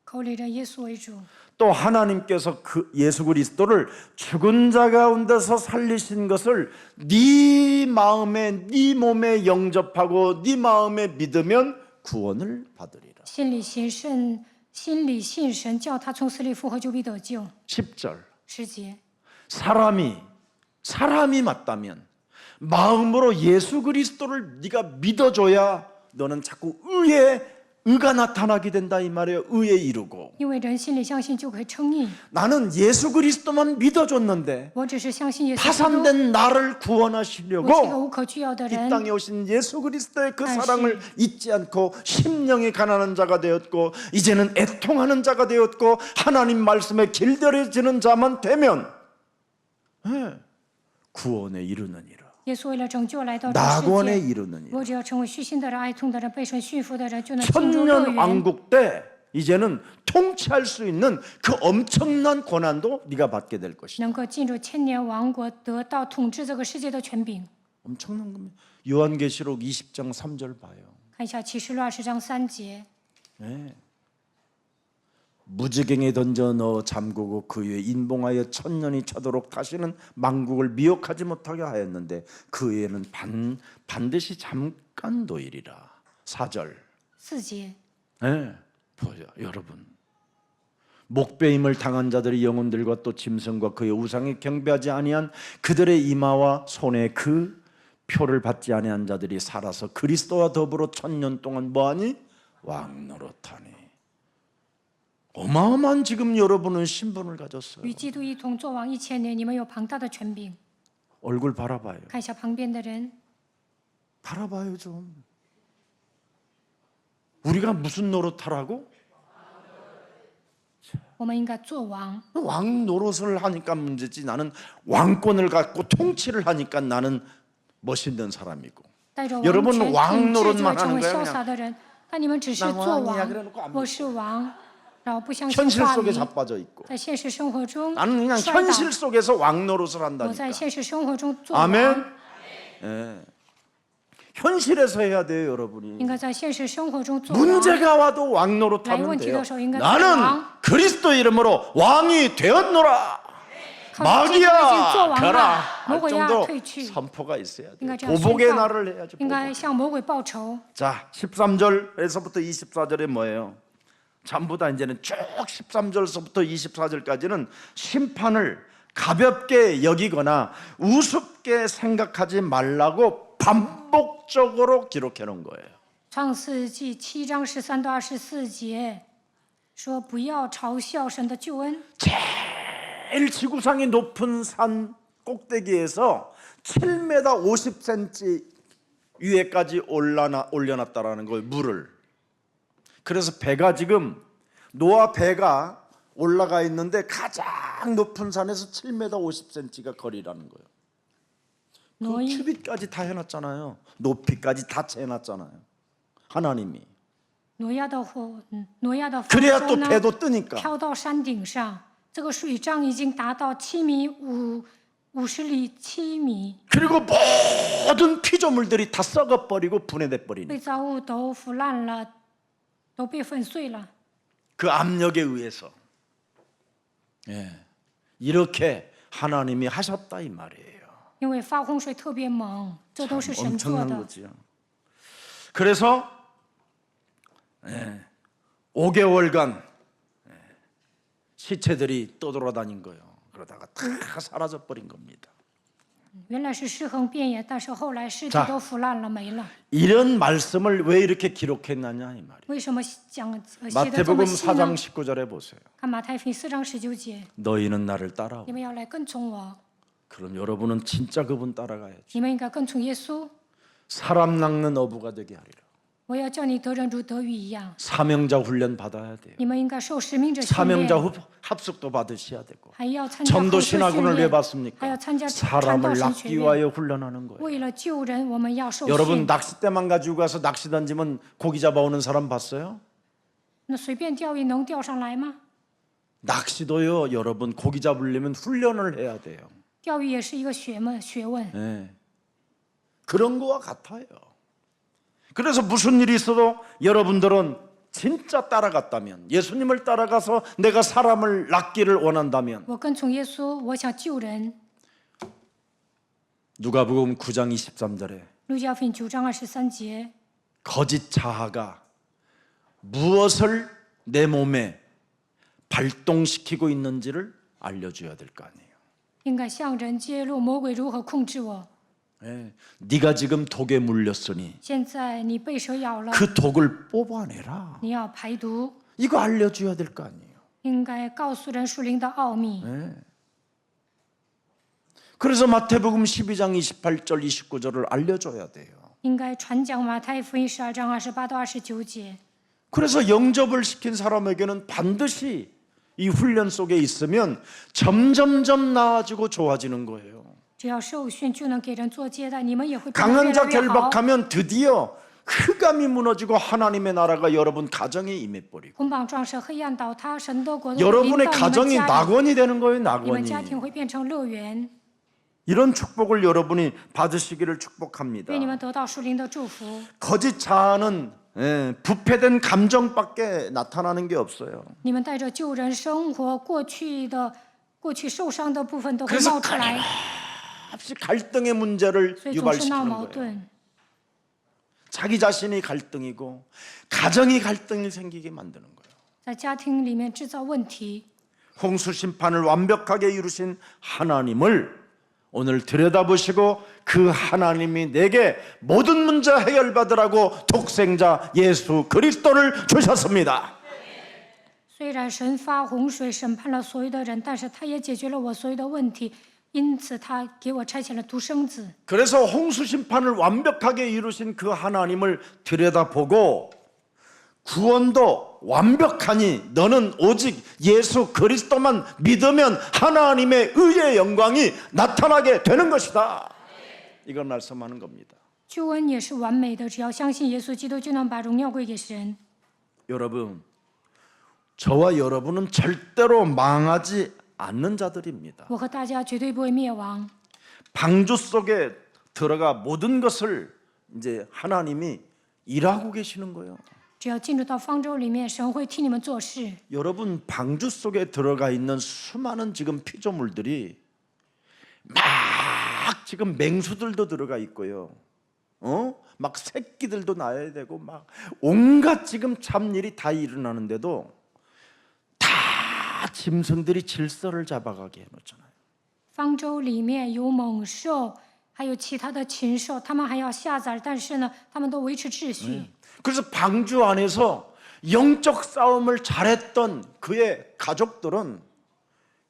口里认耶稣为主，
또 하나님께서 그 예수 그리스도를 죽은 자 가운데서 살리신 것을 네 마음에 네 몸에 영접하고 네 마음에 믿으면 구원을 받으리라.
心里信神，叫他从死里复活，就必得救。
10절
10节，
사람이 맞다면 마음으로 예수 그리스도를 네가 믿어줘야 너는 자꾸 의가 나타나게 된다 이 말이에요. 의에 이르고
因为人心里相信就可以称义。
나는 예수 그리스도만 믿어줬는데
我只是相信耶稣基督，
파산된 나를
我是一个
구원하시려고
无可救药的
이
人。
땅에 오신 예수 그리스도의 그
다시.
사랑을 잊지 않고 심령이 가난한 자가 되었고 이제는 애통하는 자가 되었고 하나님 말씀에 길들여지는 자만 되면 구원에 이르느니라.
耶稣为了拯救来到这世
낙원에
界，
이르느니라.
我只要成为虚心的人、爱痛的人、被神驯服的人，就能进入乐
천년
园。
왕국 때 이제는 통치할 수 있는 그 엄청난 권한도 네가 받게 될 것이다.
能够进入千年王国，得到统治这个世界的权柄。
엄청난 겁니다. 요한계시록 20장 3절 봐요.
看一下启示录20章3节，
네. 무지갱에 던져 넣어 잠그고 그 위에 인봉하여 천년이 차도록 다시는 만국을 미혹하지 못하게 하였는데 그 위에는 반드시 잠깐 도이리라. 4절.
4节，
네. 보여 여러분. 목배임을 당한 자들의 영혼들과 또 짐승과 그의 우상에 경배하지 아니한 그들의 이마와 손에 그 표를 받지 아니한 자들이 살아서 그리스도와 더불어 천년 동안 뭐하니? 왕노릇하니. 어마어마한 지금 여러분은 신분을 가졌어요.
与基督一同作王1000年，你们有庞大的权柄。
얼굴 바라봐요.
看一下旁边的人，
바라봐요 좀. 우리가 무슨 노릇하라고?
我们应该做王。
왕 노릇을 하니까 문제지. 나는 왕권을 갖고 통치를 하니까 나는 멋있는 사람이고.
带着
여러분
王权
왕
统治，
노릇만
就会成
하는
为
거예요
潇洒
그냥.
的人。但你们只是
난
做
왕이야
王
그래놓고 안 ，
我是王，然后不相信
현실
话
속에
语，
자빠져 있고.
在现实生活中
나는 그냥
摔倒。
현실 속에서 왕 노릇을
我在
한다니까.
现实生活中做王，
아멘. 예. 현실에서 해야 돼요 여러분이.
应该在现实生活中做王。
문제가 와도 왕 노릇하면
나의
돼요.
원칙에서 인간
나는
왕.
그리스도 이름으로 왕이 되었노라.
靠着基督已经做
마귀야
王
가라
了，
할
魔鬼要
정도
退去，
선포가 있어야 돼요.
인간 저
보복의
宣告.
날을 해야지.
应
보복.
该向魔鬼报仇。
자, 13절에서부터 24절에 뭐예요? 전부 다 이제는 쭉 13절서부터 24절까지는 심판을 가볍게 여기거나 우습게 생각하지 말라고 반복적으로 기록해 놓은 거예요.
创世纪7章13到24节说：“不要嘲笑神的救恩。
제일 지구상이 높은 산 꼭대기에서 7m 50cm 위에까지 올려놨다라는 거예요. 물을. 그래서 배가 지금 노아 배가 올라가 있는데 가장 높은 산에서 7m 50cm가 거리라는 거예요. 그
挪伊
큐빗까지 다 해놨잖아요. 높이까지 다 재놨잖아요. 하나님이.
挪亚的火，挪亚的
그래야
方
또
舟呢
배도 뜨니까.
飘到山顶上，这个水涨已经达到7米50里7米，
그리고 모든 피조물들이 다 썩어버리고 분해돼버리니
被造物都腐烂了，都被粉碎了。
그 압력에 의해서 이렇게 하나님이 하셨다 이 말이에요.
因为发洪水特别猛，这都是神做
엄청난
的。
거지요. 그래서 5개월간 시체들이 떠돌아다닌 거예요. 그러다가 다 사라져 버린 겁니다.
原来是尸横遍野，但是后来尸体
자
都腐烂了，没了。
이런 말씀을 왜 이렇게 기록했느냐 이 말이에요.
为什么写的这
마태복음
么细
4장
呢？
19절에 보세요.
看马太福音4章19节，
너희는 나를 따라오.
你们要来跟从我，
그럼 여러분은 진짜 그분 따라가야지.
你们应该跟从耶稣。
사람 낚는 어부가 되게 하리라.
我要叫你得人如得鱼一样，
사명자 훈련 받아야 돼요.
你们应该受使命者训
사명자
练，
합숙도 받으셔야 되고.
还要参加合
전도
宿训
신학원을 왜
练，还
받습니까?
要参加传道
사람을
神学
낚기
院。
위하여 훈련하는 거예요.
为了救人，我们要受
여러분
训。
낚싯대만 가지고 가서 낚시 던지면 고기 잡아오는 사람 봤어요?
那随便钓鱼能钓上来吗？
낚시도요, 여러분 고기 잡으려면 훈련을 해야 돼요.
钓鱼也是一个学问。
네. 그런 거와 같아요. 그래서 무슨 일이 있어도 여러분들은 진짜 따라갔다면, 예수님을 따라가서 내가 사람을 낚기를 원한다면
我跟从耶稣，我想救人。
누가복음 9장 23절에
路加福音9章23节，
거짓 자아가 무엇을 내 몸에 발동시키고 있는지를 알려줘야 될 거 아니에요.
应该向人揭露魔鬼如何控制我。
네. 네가 지금 독에 물렸으니
现在你被蛇咬了，
그 독을 뽑아내라.
你要排毒，
이거 알려줘야 될 거 아니에요.
应该告诉人属灵的奥秘。
네. 그래서 마태복음 12장 28절 29절을 알려줘야 돼요.
应该传讲马太福音12章28到29节。
그래서 영접을 시킨 사람에게는 반드시 이 훈련 속에 있으면 점점점 나아지고 좋아지는 거예요.
只要受训，就能给人做接待，你们也会变得越
강한 자
来越好。
결박하면 드디어 흑암이 무너지고 하나님의 나라가 여러분 가정에 임해버리고
捆绑壮士，黑暗倒塌，神的国度临
여러분의
到你们
가정이
家里，
낙원이 되는 거예요.
你们
낙원이.
家庭会变成乐园。
이런 축복을 여러분이 받으시기를 축복합니다.
愿你们得到属灵的祝福。
거짓 자아는 부패된 감정밖에 나타나는 게 없어요.
你们带着旧人生活，过去受伤的部分都会
그래서
冒出来，
없이 갈등의 문제를
所以总是闹
유발시키는
矛
거예요.
盾。
자기 자신이 갈등이고 가정이 갈등이 생기게 만드는 거예요.
在家庭里面制造问题。
홍수 심판을 완벽하게 이루신 하나님을 오늘 들여다보시고 그 하나님이 내게 모든 문제 해결받으라고 독생자 예수 그리스도를 주셨습니다.
虽然神发洪水审判了所有的人，但是他也解决了我所有的问题，因此他给我差遣了独生子。
그래서 홍수 심판을 완벽하게 이루신 그 하나님을 들여다보고 구원도 완벽하니 너는 오직 예수 그리스도만 믿으면 하나님의 의의 영광이 나타나게 되는 것이다. 이걸 말씀하는 겁니다.
救恩也是完美的，只要相信耶稣基督，就能把荣耀归给神。
여러분, 저와 여러분은 절대로 망하지 않는 자들입니다.
我和大家绝对不会灭亡。
방주 속에 들어가 모든 것을 이제 하나님이 일하고 계시는 거예요.
只要进入到方舟里面，神会替你们做事。
여러분 방주 속에 들어가 있는 수많은 지금 피조물들이 막 지금 맹수들도 들어가 있고요. 막 새끼들도 낳아야 되고 막 온갖 지금 잡일이 다 일어나는데도 다 짐승들이 질서를 잡아가게 해놓잖아요.
方舟里面有猛兽，还有其他的禽兽，他们还要下崽，但是呢，他们都维持秩序。
그래서 방주 안에서 영적 싸움을 잘했던 그의 가족들은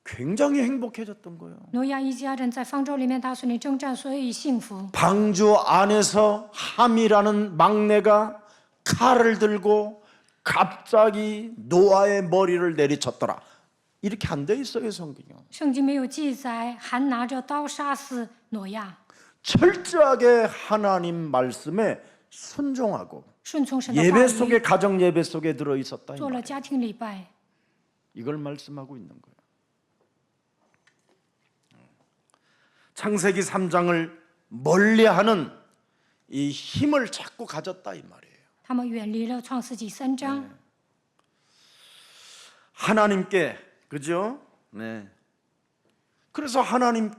굉장히 행복해졌던 거예요.
挪亚一家人在方舟里面大顺利征战，所以幸福。
방주 안에서 함이라는 막내가 칼을 들고 갑자기 노아의 머리를 내리쳤더라. 이렇게 안 돼 있어요, 성경에.
圣经没有记载韩拿着刀杀死挪亚，
철저하게 하나님 말씀에 순종하고
顺从神的话
예배
语，
속에 가정 예배 속에 들어 있었다. 이
做了
말이에요.
家庭礼拜。
이걸 말씀하고 있는 거예요. 창세기 3장을 멀리하는 이 힘을 자꾸 가졌다 이 말이에요.
他们远离了创世纪3章，
하나님께 그죠? 네. 그래서 하나님을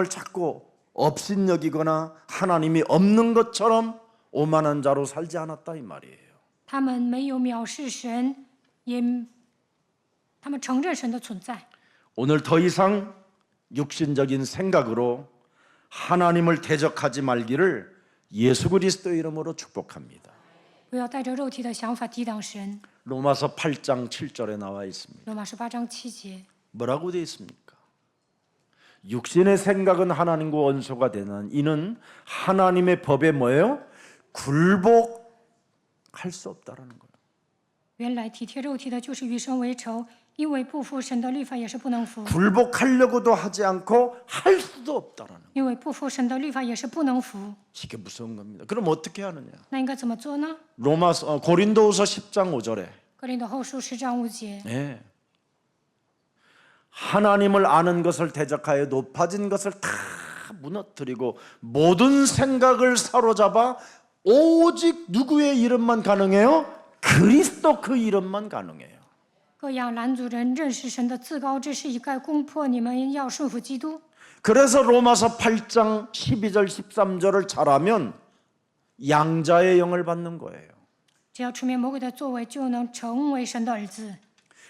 자꾸 업신여기거나 하나님이 없는 것처럼 오만한 자로 살지 않았다 이 말이에요.
他们没有藐视神，他们承认神的存在。
오늘 더 이상 육신적인 생각으로 하나님을 대적하지 말기를 예수 그리스도의 이름으로 축복합니다.
不要带着肉体的想法抵挡神。
로마서 8장 7절에 나와 있습니다.
罗马18章7节，
뭐라고 되어 있습니까? 육신의 생각은 하나님과 원수가 되는 이는 하나님의 법에 뭐예요? 굴복할 수 없다라는 거예요.
原来体贴肉体的就是与神为仇，因为不服神的律法也是不能服，
굴복하려고도 하지 않고 할 수도 없다라는 거예요.
因为不服神的律法也是不能服。
이게 무서운 겁니다. 그럼 어떻게 하느냐?
那应该怎么做呢？
고린도후서 10장 5절에
哥林多后书10章5节，
예. 하나님을 아는 것을 대적하여 높아진 것을 다 무너뜨리고 모든 생각을 사로잡아 오직 누구의 이름만 가능해요? 그리스도 그 이름만 가능해요.
各样拦阻人认识神的自高之事，一概攻破你们要顺服基督。
그래서 로마서 8장 12절 13절을 잘하면 양자의 영을 받는 거예요.
只要出灭魔鬼的作为，就能成为神的儿子。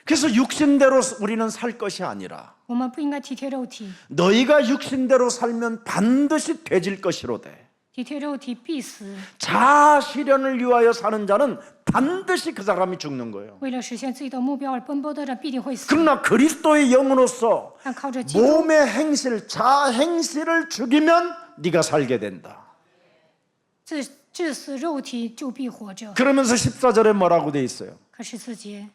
그래서 육신대로 우리는 살 것이 아니라
我们不应该体贴肉体，
너희가 육신대로 살면 반드시 되질 것이로되
体贴肉体必死。
자아실현을 위하여 사는 자는 반드시 그 사람이 죽는 거예요.
为了实现自己的目标而奔波的人必定会死。
그러나 그리스도의 영으로서
但靠着基督，
몸의 행실, 자행실을 죽이면 네가 살게 된다.
致死肉体就必活着。
그러면서 14절에 뭐라고 돼 있어요?
可14节，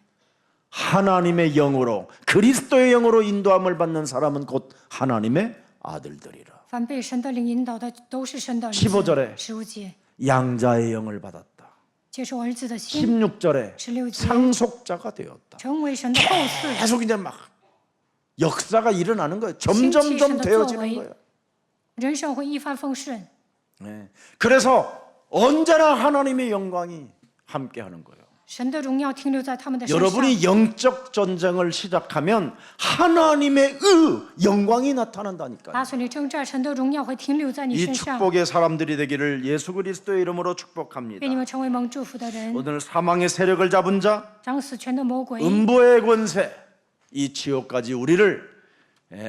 하나님의 영으로 그리스도의 영으로 인도함을 받는 사람은 곧 하나님의 아들들이라.
凡被神的灵引导的，都是神的儿子。
15절에
15节，
양자의 영을 받았다.
接受儿子的心，
16절에
16节，
상속자가 되었다.
成为神的后嗣。
계속 이제 막 역사가 일어나는 거예요. 점점점 되어지는 거예요.
人生会一帆风顺。
네. 그래서 언제나 하나님의 영광이 함께하는 거예요.
神的荣耀停留在他们的身上。
여러분이 영적 전쟁을 시작하면 하나님의 영광이 나타난다니까요.
打碎你征战，神的荣耀会停留在你
이
身上，
축복의 사람들이 되기를 예수 그리스도의 이름으로
愿
축복합니다.
你们成为蒙祝福的人。
오늘 사망의 세력을 잡은 자,
掌死权的魔鬼，
음부의 권세, 이 지옥까지 우리를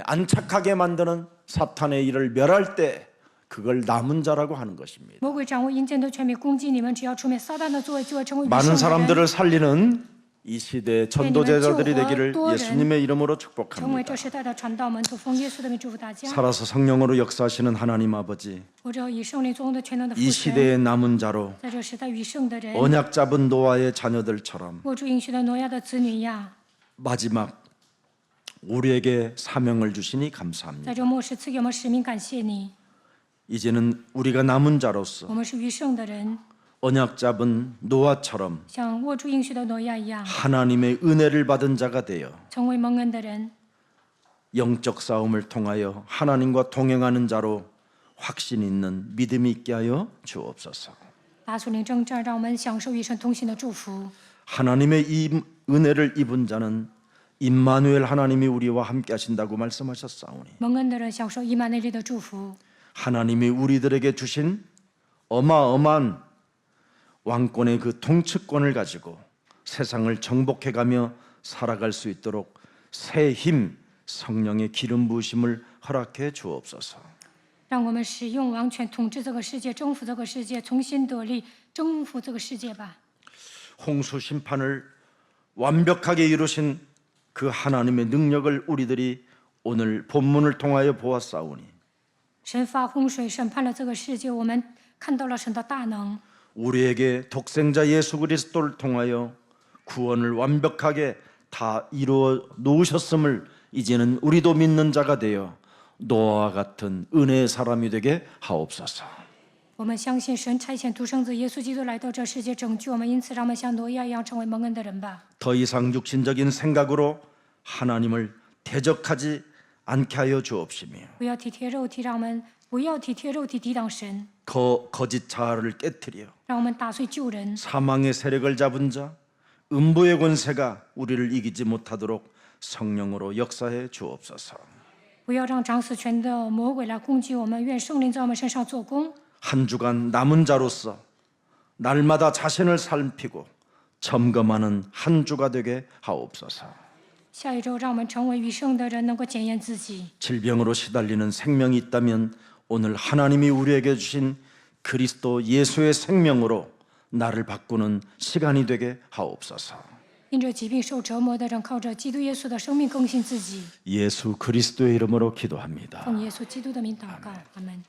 안착하게 만드는 사탄의 일을 멸할 때 그걸 남은 자라고 하는 것입니다.
魔鬼掌握阴间的权柄，攻击你们。只要除灭撒旦的作为，就会成为余
많은
剩的人。
사람들을 살리는 이 시대의 전도제자들이 되기를 예수님의 이름으로
成为
축복합니다.
这时代的传道门徒，奉耶稣的名祝福大家。
살아서 성령으로 역사하시는 하나님 아버지,
或者以圣灵作用的全能的父
이
神，
시대의 남은 자로
在这时代余剩的人，
언약 잡은 노아의 자녀들처럼
握住应许的挪亚的子女一样，
마지막 우리에게 사명을 주시니
在
감사합니다.
这末世赐给我们使命，感谢你。
이제는 우리가 남은 자로서
我们是余剩的人，
언약 잡은 노아처럼
像握住应许的挪亚一样，
하나님의 은혜를 받은 자가 되어
成为蒙恩的人，
영적 싸움을 통하여 하나님과 동행하는 자로 확신 있는 믿음이 있게 하여 주옵소서.
打属灵征战，让我们享受与神同行的祝福。
하나님의 이 은혜를 입은 자는 임마누엘 하나님이 우리와 함께 하신다고 말씀하셨사오니
蒙恩的人享受以马内利的祝福。
하나님이 우리들에게 주신 어마어마한 왕권의 그 통치권을 가지고 세상을 정복해가며 살아갈 수 있도록 새 힘, 성령의 기름 부으심을 허락해 주옵소서.
让我们使用王权统治这个世界，征服这个世界，重新得力，征服这个世界吧。
홍수 심판을 완벽하게 이루신 그 하나님의 능력을 우리들이 오늘 본문을 통하여 보았사오니
神发洪水审判了这个世界，我们看到了神的大能。
우리에게 독생자 예수 그리스도를 통하여 구원을 완벽하게 다 이루어 놓으셨음을 이제는 우리도 믿는 자가 되어 노아와 같은 은혜의 사람이 되게 하옵소서.
我们相信神差遣独生子耶稣基督来到这世界拯救我们，因此让我们像挪亚一样成为蒙恩的人吧。
더 이상 육신적인 생각으로 하나님을 대적하지 않게 하여 주옵시며
不要体贴肉体，让我们不要体贴肉体抵挡神，
거짓 자아를 깨뜨려
让我们打碎旧人，
사망의 세력을 잡은 자 음부의 권세가 우리를 이기지 못하도록 성령으로 역사해 주옵소서.
不要让掌死权的魔鬼来攻击我们。愿圣灵在我们身上做工。
한 주간 남은 자로서 날마다 자신을 살피고 점검하는 한 주가 되게 하옵소서.
下一周让我们成为余剩的人，能够检验自己。
질병으로 시달리는 생명이 있다면 오늘 하나님이 우리에게 주신 그리스도 예수의 생명으로 나를 바꾸는 시간이 되게 하옵소서.
因着疾病受折磨的人，靠着基督耶稣的生命更新自己。
예수 그리스도의 이름으로 기도합니다.
奉耶稣基督的名祷告，阿门。